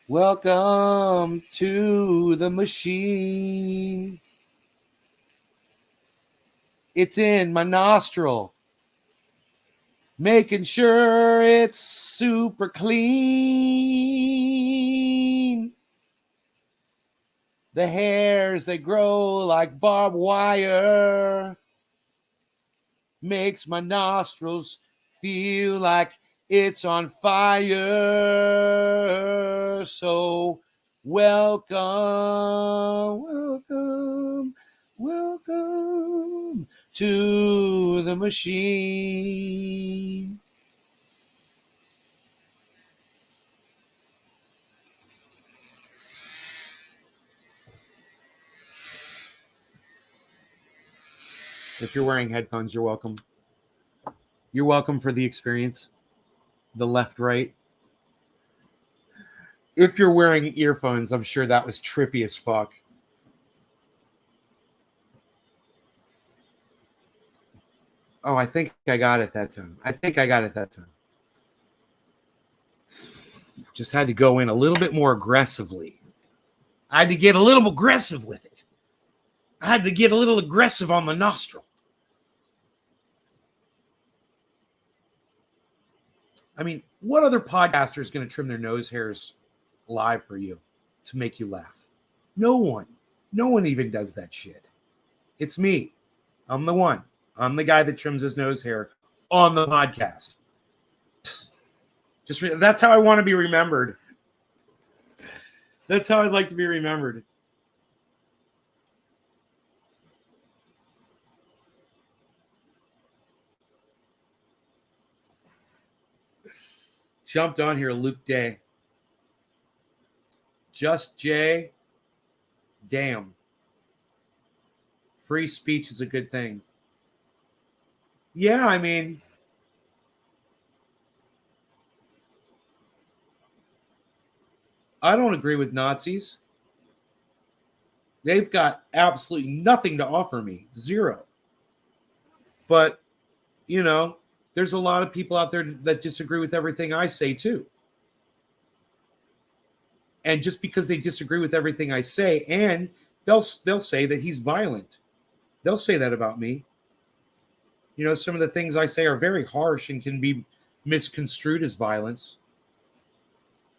Speaker 1: Welcome to the machine. It's in my nostril. Making sure it's super clean. The hairs, they grow like barbed wire. Makes my nostrils feel like it's on fire. So welcome to the machine. If you're wearing headphones, you're welcome. You're welcome for the experience. The left, right. If you're wearing earphones, I'm sure that was trippy as fuck. Oh, I think I got it that time. Just had to go in a little bit more aggressively. I had to get a little aggressive with it. I had to get a little aggressive on the nostril. I mean, what other podcaster is going to trim their nose hairs live for you to make you laugh? No one. No one even does that shit. It's me. I'm the one. I'm the guy that trims his nose hair on the podcast. That's how I want to be remembered. That's how I'd like to be remembered. Jumped on here, Luke Day. Just Jay. Damn. Free speech is a good thing. Yeah, I mean, I don't agree with Nazis. They've got absolutely nothing to offer me. Zero. But, you know, there's a lot of people out there that disagree with everything I say too. And just because they disagree with everything I say, and they'll say that he's violent. They'll say that about me. You know, some of the things I say are very harsh and can be misconstrued as violence.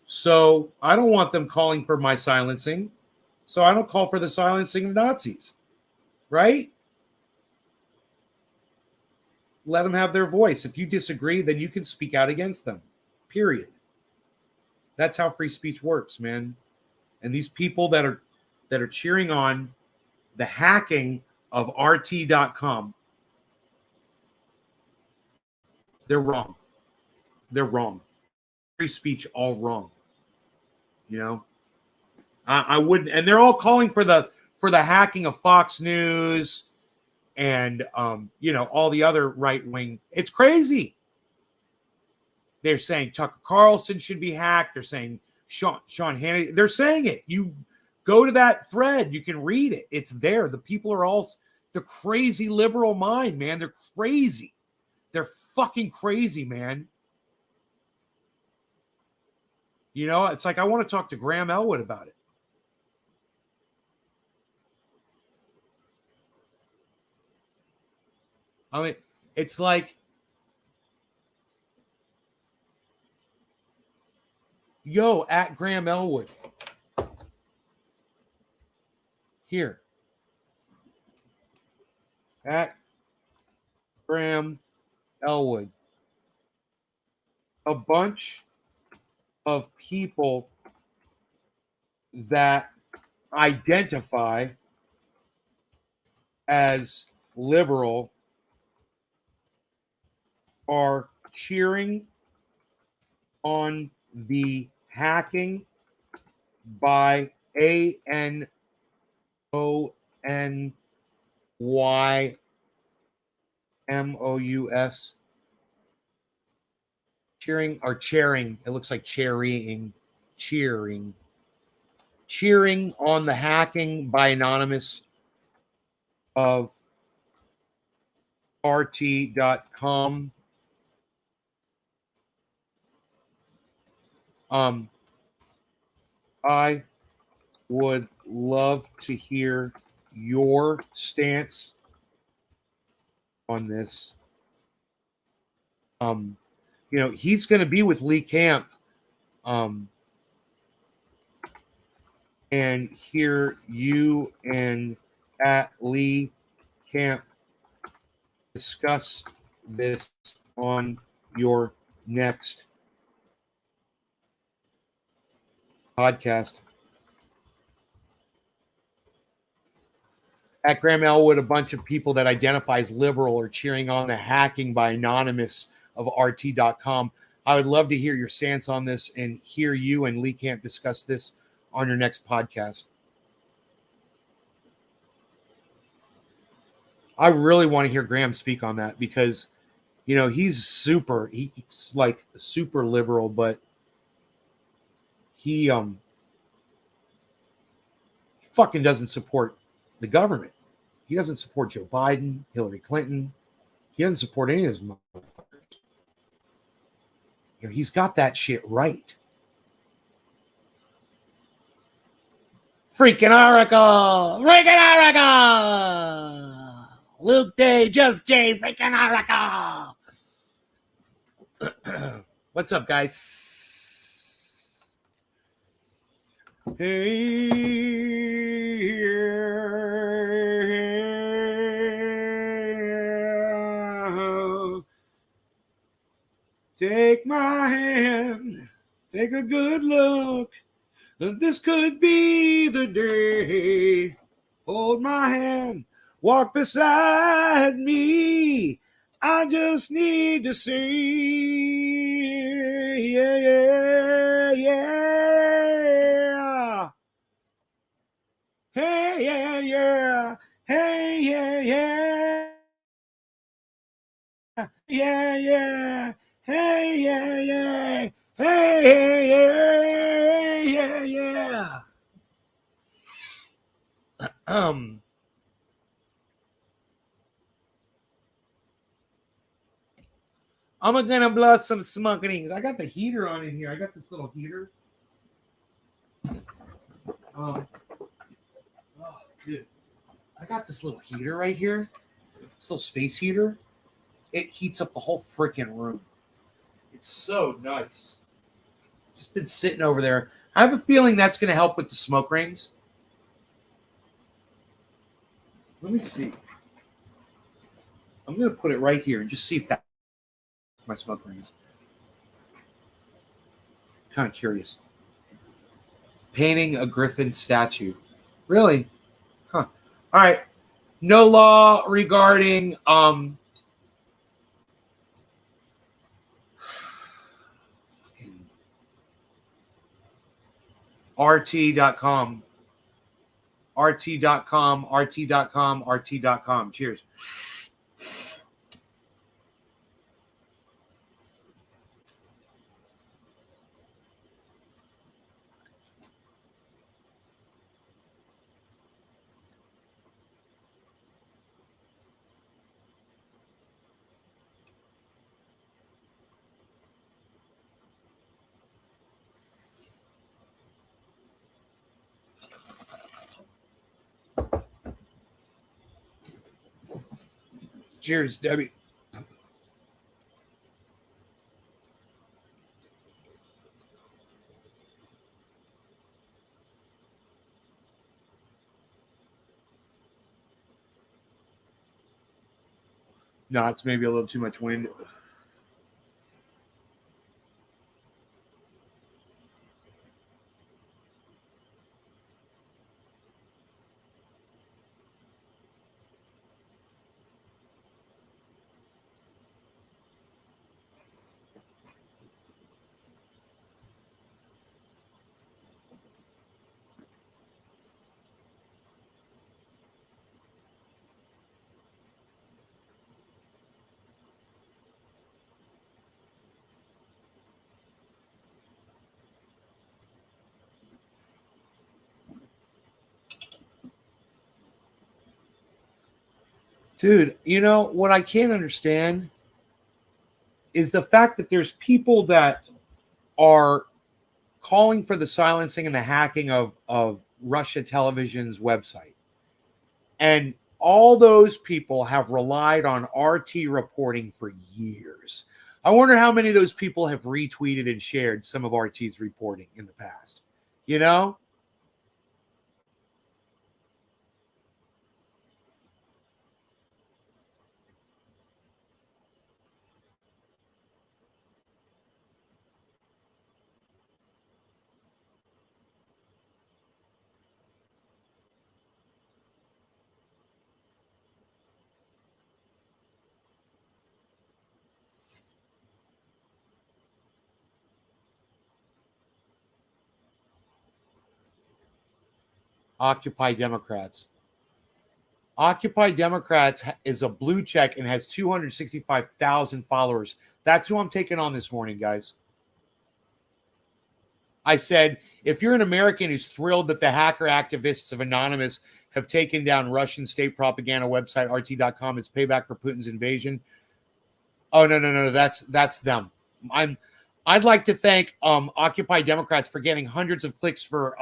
Speaker 1: So I don't want them calling for my silencing. So I don't call for the silencing of Nazis. Right? Let them have their voice. If you disagree, then you can speak out against them. Period. That's how free speech works, man. And these people that are cheering on the hacking of RT.com, they're wrong. They're wrong. Free speech, all wrong. You know, I wouldn't, and they're all calling for the hacking of Fox News and you know, all the other right wing. It's crazy. They're saying Tucker Carlson should be hacked. They're saying Sean Hannity. They're saying it. You go to that thread, you can read it. It's there. The people are all the crazy liberal mind, man. They're crazy. They're fucking crazy, man. You know, it's like I want to talk to Graham Elwood about it. I mean, it's like, yo, at Graham Elwood. Here. At Graham Elwood. A bunch of people that identify as liberal are cheering on the hacking by ANONYMOUS. Cheering or cheering. It looks like cheering. Cheering on the hacking by Anonymous of RT.com. I would love to hear your stance on this. You know, he's going to be with Lee Camp. And hear you and at Lee Camp discuss this on your next podcast. At Graham Elwood, a bunch of people that identify as liberal are cheering on the hacking by Anonymous of RT.com. I would love to hear your stance on this and hear you and Lee Camp discuss this on your next podcast. I really want to hear Graham speak on that because, you know, he's like super liberal, but he fucking doesn't support the government. He doesn't support Joe Biden, Hillary Clinton. He doesn't support any of those motherfuckers. You know, he's got that shit right. Freaking oracle! Freaking oracle! Luke Day, Just Jay, freaking oracle! What's up, guys? Hey, take my hand, take a good look. This could be the day. Hold my hand, walk beside me. I just need to see. Yeah, yeah, yeah. Hey, yeah, yeah. Hey, yeah, yeah. Yeah, yeah. Hey, yeah, yeah. Hey, yeah, yeah, yeah. I'm gonna blow some smokings. I got the heater on in here. I got this little heater. Oh, dude. I got this little heater right here. This little space heater. It heats up the whole freaking room. It's so nice. It's just been sitting over there. I have a feeling that's going to help with the smoke rings. Let me see. I'm going to put it right here and just see if that my smoke rings. Kind of curious. Painting a griffin statue. Really? Huh. All right. No law regarding RT.com. RT.com, RT.com, RT.com. Cheers. Cheers, Debbie. No, it's maybe a little too much wind. Dude, you know what I can't understand is the fact that there's people that are calling for the silencing and the hacking of Russia Television's website. And all those people have relied on RT reporting for years. I wonder how many of those people have retweeted and shared some of RT's reporting in the past. You know? Occupy Democrats. Occupy Democrats is a blue check and has 265,000 followers. That's who I'm taking on this morning, guys. I said, if you're an American who's thrilled that the hacker activists of Anonymous have taken down Russian state propaganda website RT.com as payback for Putin's invasion. Oh, no. That's them. I'd like to thank Occupy Democrats for getting hundreds of clicks for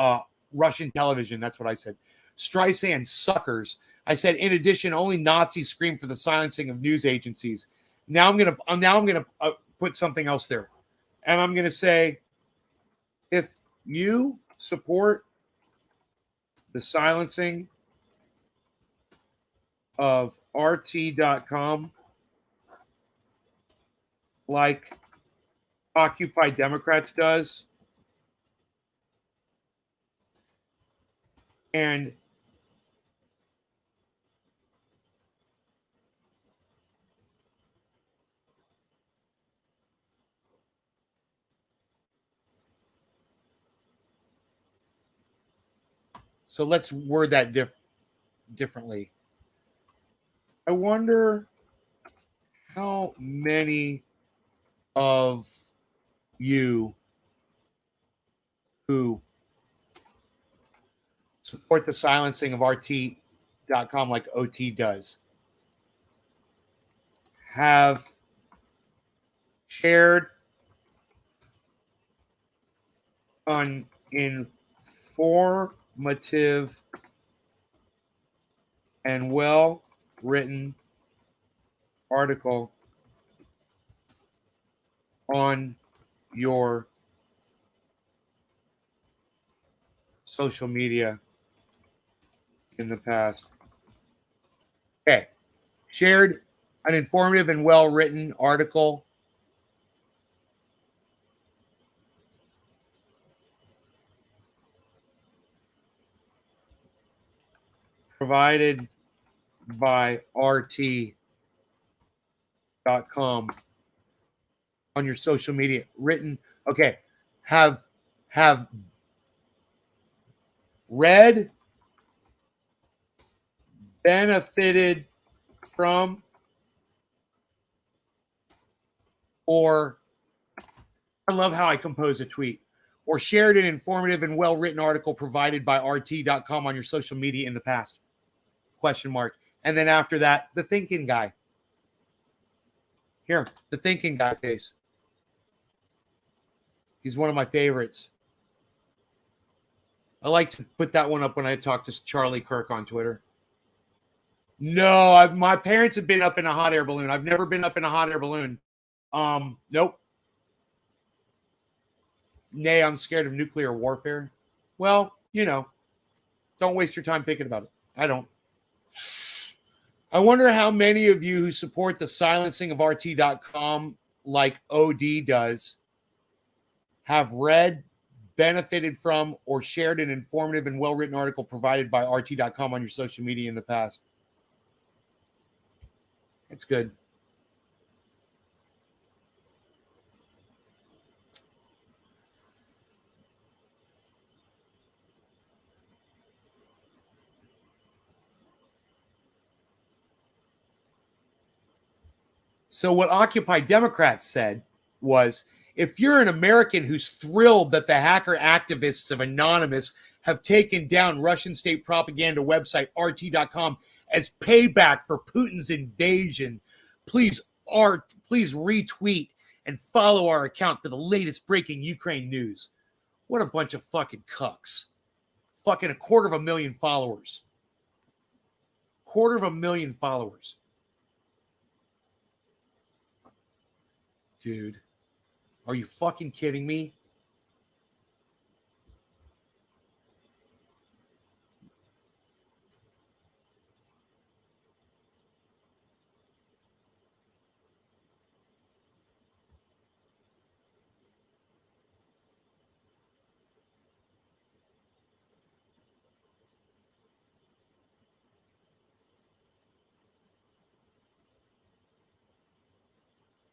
Speaker 1: Russian television. That's what I said. Streisand suckers. I said, in addition, only Nazis scream for the silencing of news agencies. Now I'm gonna put something else there, and I'm gonna say, if you support the silencing of RT.com like Occupy Democrats does, and so let's word that differently. I wonder how many of you who support the silencing of RT.com like OT does have shared an informative and well-written article on your social media in the past. Okay. Shared an informative and well-written article provided by RT.com on your social media. Written, okay, have read, benefited from, or I love how I compose a tweet, or shared an informative and well-written article provided by RT.com on your social media in the past? Question mark. And then after that, the thinking guy. Here, the thinking guy face. He's one of my favorites. I like to put that one up when I talk to Charlie Kirk on Twitter. No, my parents have been up in a hot air balloon. I've never been up in a hot air balloon. Nope. Nay, I'm scared of nuclear warfare. Well, don't waste your time thinking about it. I don't. I wonder how many of you who support the silencing of RT.com like OD does have read, benefited from, or shared an informative and well-written article provided by RT.com on your social media in the past. It's good. So what Occupy Democrats said was, if you're an American who's thrilled that the hacker activists of Anonymous have taken down Russian state propaganda website RT.com as payback for Putin's invasion, please retweet and follow our account for the latest breaking Ukraine news. What a bunch of fucking cucks. Fucking 250,000 followers. 250,000 followers. Dude, are you fucking kidding me?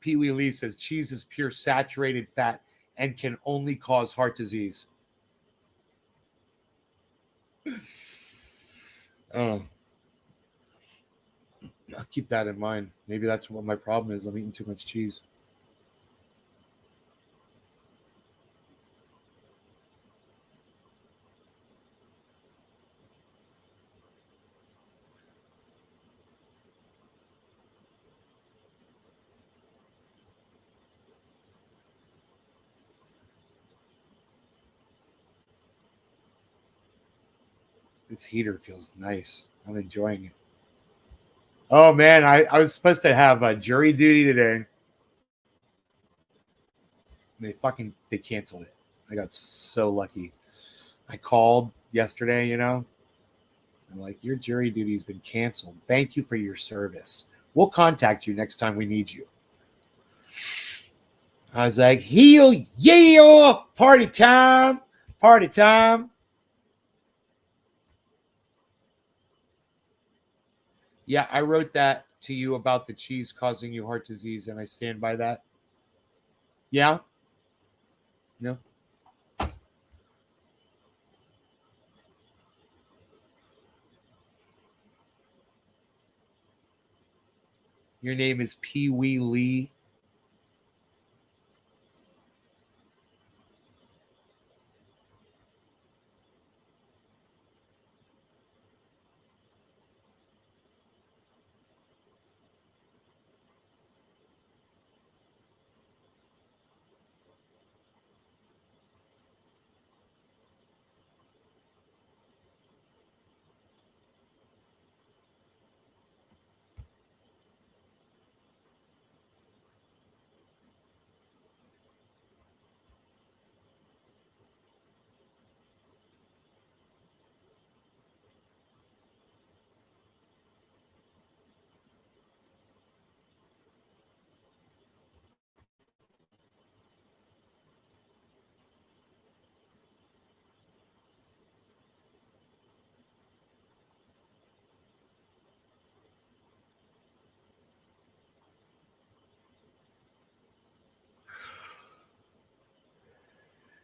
Speaker 1: Pee Wee Lee says cheese is pure saturated fat and can only cause heart disease. Oh, I'll keep that in mind. Maybe that's what my problem is. I'm eating too much cheese. This heater feels nice. I'm enjoying it. Oh man, I was supposed to have jury duty today. They canceled it. I got so lucky. I called yesterday, you know. I'm like, your jury duty has been canceled. Thank you for your service. We'll contact you next time we need you. I was like, heel, yeah, party time, party time. Yeah, I wrote that to you about the cheese causing you heart disease, and I stand by that. Yeah? No? Your name is Pee Wee Lee.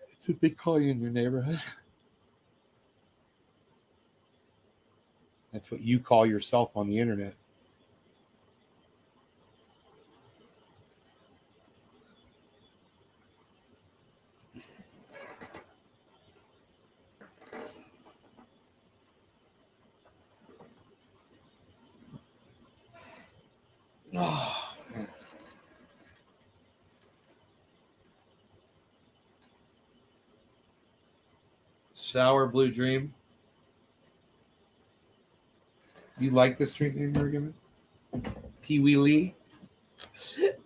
Speaker 1: That's what they call you in your neighborhood. That's what you call yourself on the internet. Oh, man. Sour Blue Dream. You like this drink name we're giving? Pee Wee Lee?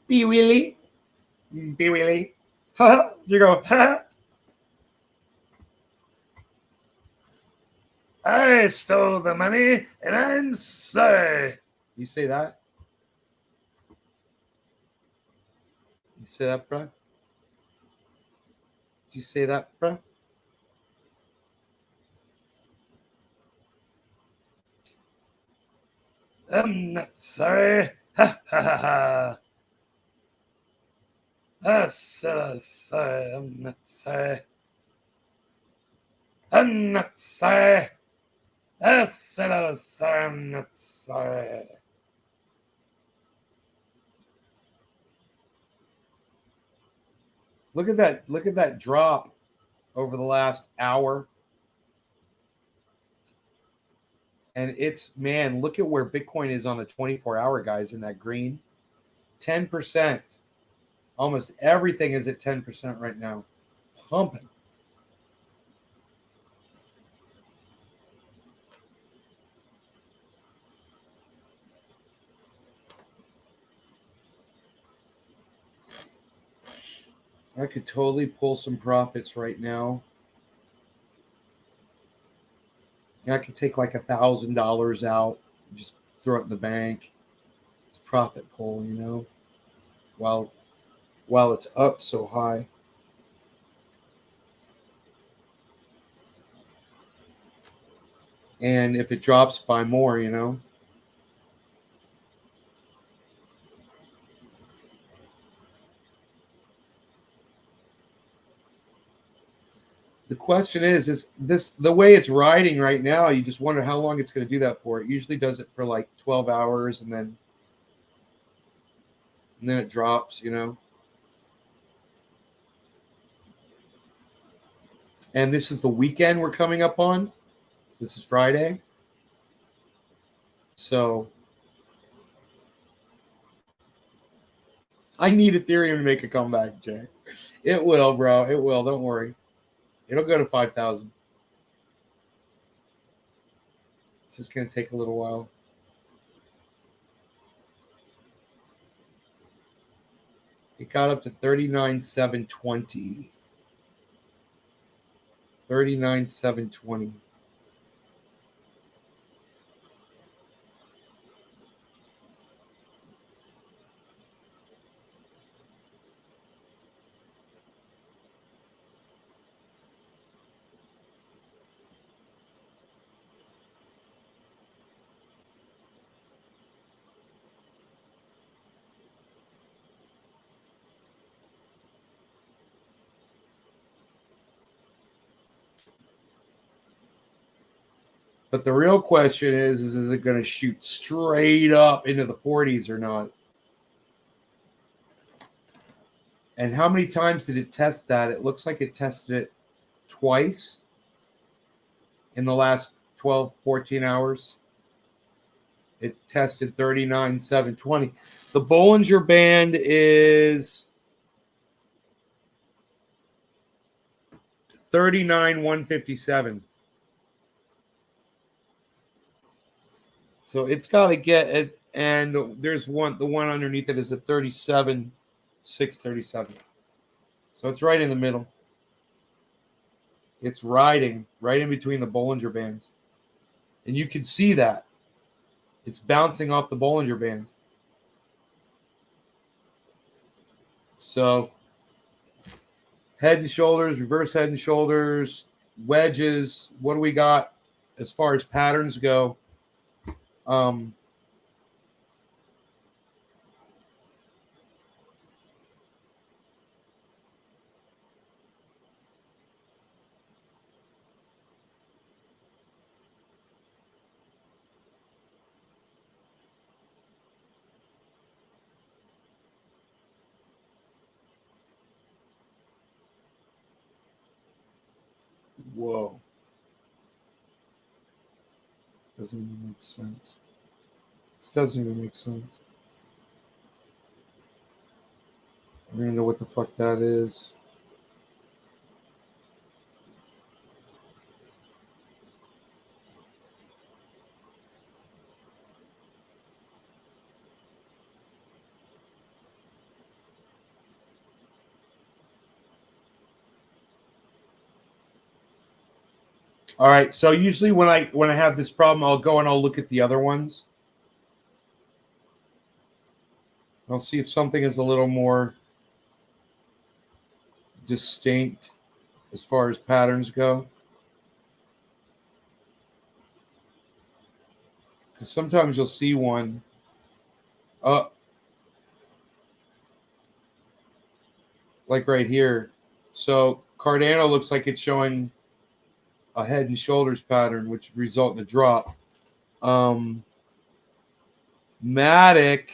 Speaker 1: Pee Wee Lee? Pee Wee Lee? Ha! You go, ha! I stole the money and I'm sorry. You say that? You say that, bro? Did you say that, bro? I'm not sorry. Ha ha ha ha. I said I'm sorry. I'm not sorry. I'm not sorry. I said I was sorry. I'm not sorry. Look at that. Look at that drop over the last hour. And it's, man, look at where Bitcoin is on the 24-hour, guys, in that green. 10%. Almost everything is at 10% right now. Pumping. I could totally pull some profits right now. I could take like $1,000 out, just throw it in the bank. It's a profit pull, you know, while it's up so high. And if it drops by more, you know. The question is this the way it's riding right now? You just wonder how long it's going to do that for. It usually does it for like 12 hours and then it drops, you know. And this is the weekend we're coming up on. This is Friday. So I need Ethereum to make a comeback, Jay. It will, bro. It will. Don't worry. It'll go to 5,000. It's just going to take a little while. It got up to 39,720. 39,720. But the real question is it going to shoot straight up into the 40s or not? And how many times did it test that? It looks like it tested it twice in the last 12, 14 hours. It tested 39,720. The Bollinger Band is 39,157. So it's got to get it. And there's the one underneath it is at 37,637. So it's right in the middle. It's riding right in between the Bollinger Bands. And you can see that. It's bouncing off the Bollinger Bands. So head and shoulders, reverse head and shoulders, wedges. What do we got as far as patterns go? Whoa. Doesn't even make sense. This doesn't even make sense. I don't even know what the fuck that is. All right. So usually when I have this problem, I'll go and I'll look at the other ones. I'll see if something is a little more distinct as far as patterns go. Because sometimes you'll see one. Like right here. So Cardano looks like it's showing a head and shoulders pattern, which would result in a drop. Matic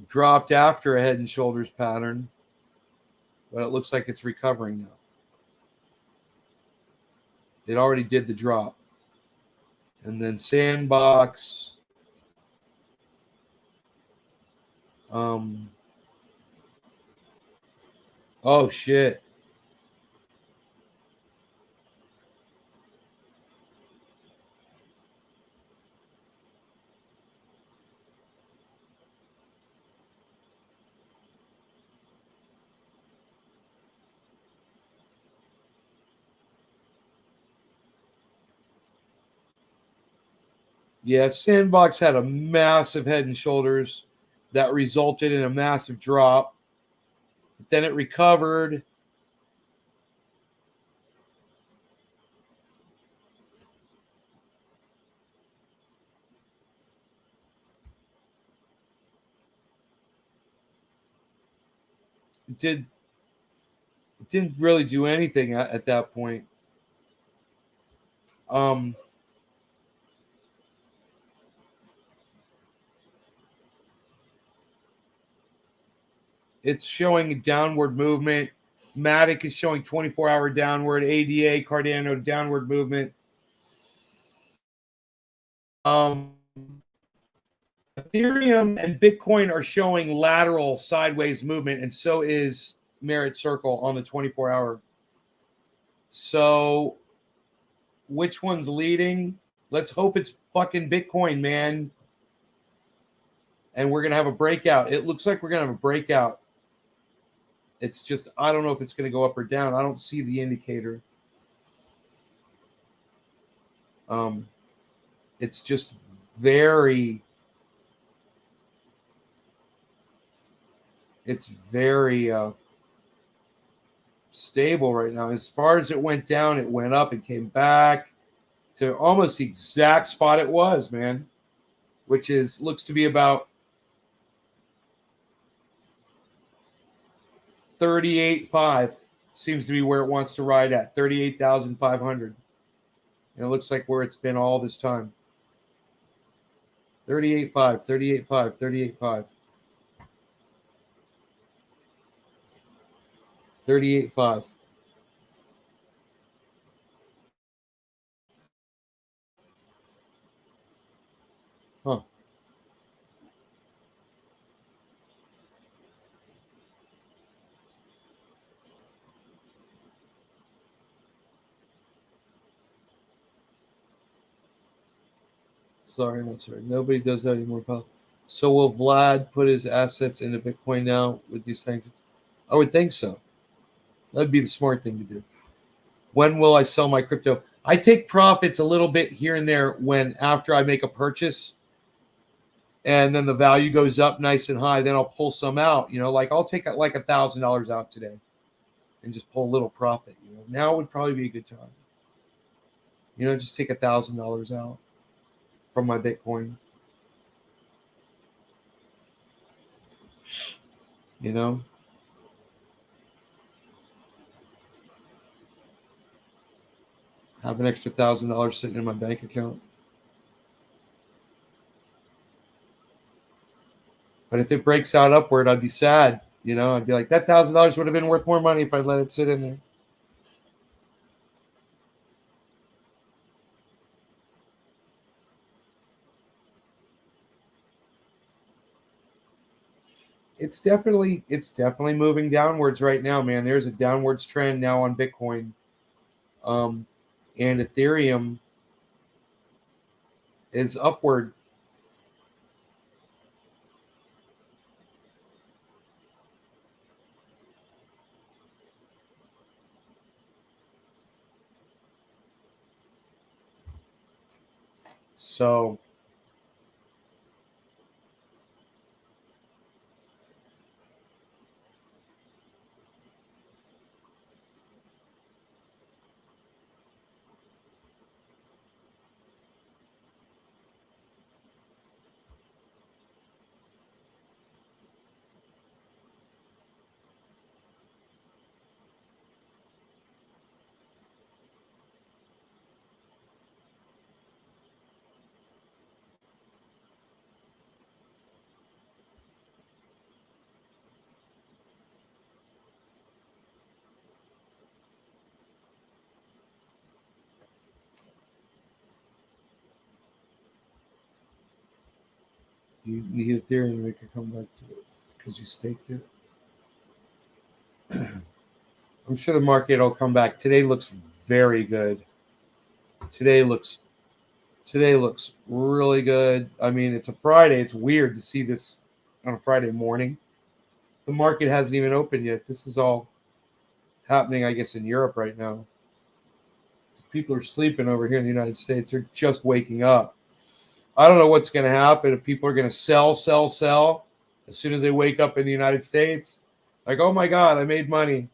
Speaker 1: dropped after a head and shoulders pattern, but it looks like it's recovering now. It already did the drop. And then Sandbox. Oh, shit. Yeah, Sandbox had a massive head and shoulders that resulted in a massive drop. But then it recovered. It didn't really do anything at that point. It's showing a downward movement. Matic is showing 24-hour downward. ADA, Cardano, downward movement. Ethereum and Bitcoin are showing lateral sideways movement, and so is merit circle on the 24-hour. So which one's leading? Let's hope it's fucking Bitcoin, man. And we're going to have a breakout. It looks like we're going to have a breakout. It's just, I don't know if it's going to go up or down. I don't see the indicator. It's just very stable right now. As far as it went down, it went up and came back to almost the exact spot it was, man, which looks to be about 38.5. Seems to be where it wants to ride at, 38,500. And it looks like where it's been all this time. 38.5, 38.5, 38.5. 38.5. Huh. Sorry, not sorry. Nobody does that anymore, pal. So will Vlad put his assets into Bitcoin now with these sanctions? I would think so. That'd be the smart thing to do. When will I sell my crypto? I take profits a little bit here and there after I make a purchase and then the value goes up nice and high, then I'll pull some out. Like I'll take like $1,000 out today and just pull a little profit. Now would probably be a good time. Just take $1,000 out from my Bitcoin. Have an extra $1,000 sitting in my bank account. But if it breaks out upward, I'd be sad. I'd be like, that $1,000 would have been worth more money if I'd let it sit in there. It's definitely moving downwards right now, man. There's a downwards trend now on Bitcoin. And Ethereum is upward. So you need Ethereum to make it come back to it because you staked it. I'm sure the market will come back. Today looks very good. Today looks really good. I mean, it's a Friday. It's weird to see this on a Friday morning. The market hasn't even opened yet. This is all happening, I guess, in Europe right now. People are sleeping over here in the United States. They're just waking up. I don't know what's going to happen if people are going to sell as soon as they wake up in the United States. Like, oh my God, I made money.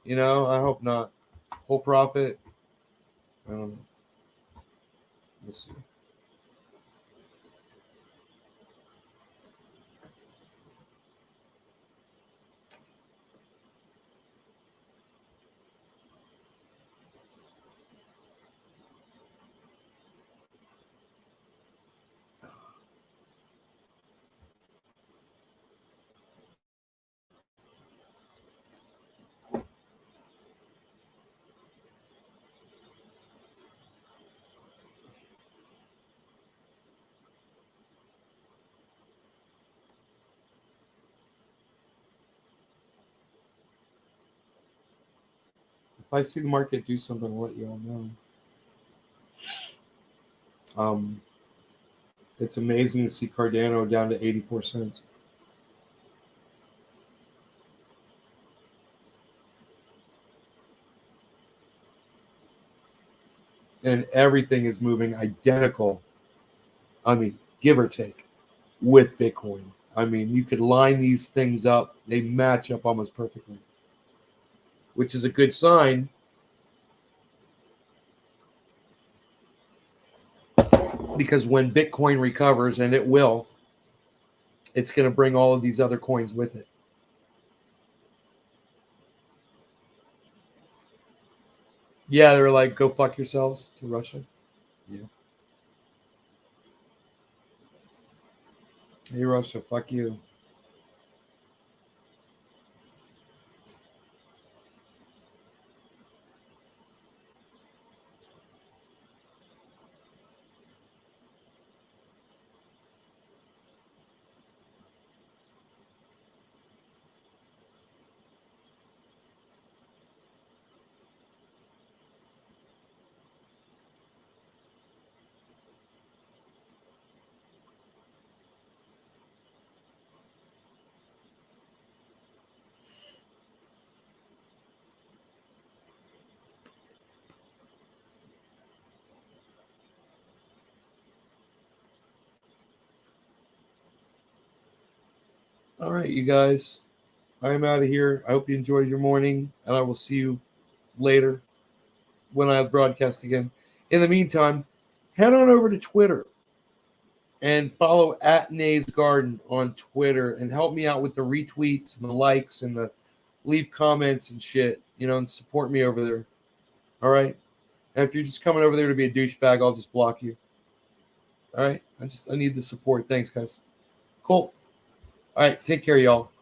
Speaker 1: I hope not. Full profit. I don't know. We'll see. If I see the market do something, I'll let you all know. It's amazing to see Cardano down to 84 cents. And everything is moving identical. I mean, give or take, with Bitcoin. I mean, you could line these things up. They match up almost perfectly, which is a good sign because when Bitcoin recovers, and it will, it's going to bring all of these other coins with it. Yeah, they're like, go fuck yourselves to Russia. Yeah. Hey, Russia, fuck you. All right, you guys. I'm out of here. I hope you enjoyed your morning, and I will see you later when I broadcast again. In the meantime, head on over to Twitter and follow at Nays Garden on Twitter and help me out with the retweets and the likes and the leave comments and shit, and support me over there. All right. And if you're just coming over there to be a douchebag, I'll just block you. All right. I need the support. Thanks, guys. Cool. All right. Take care, y'all.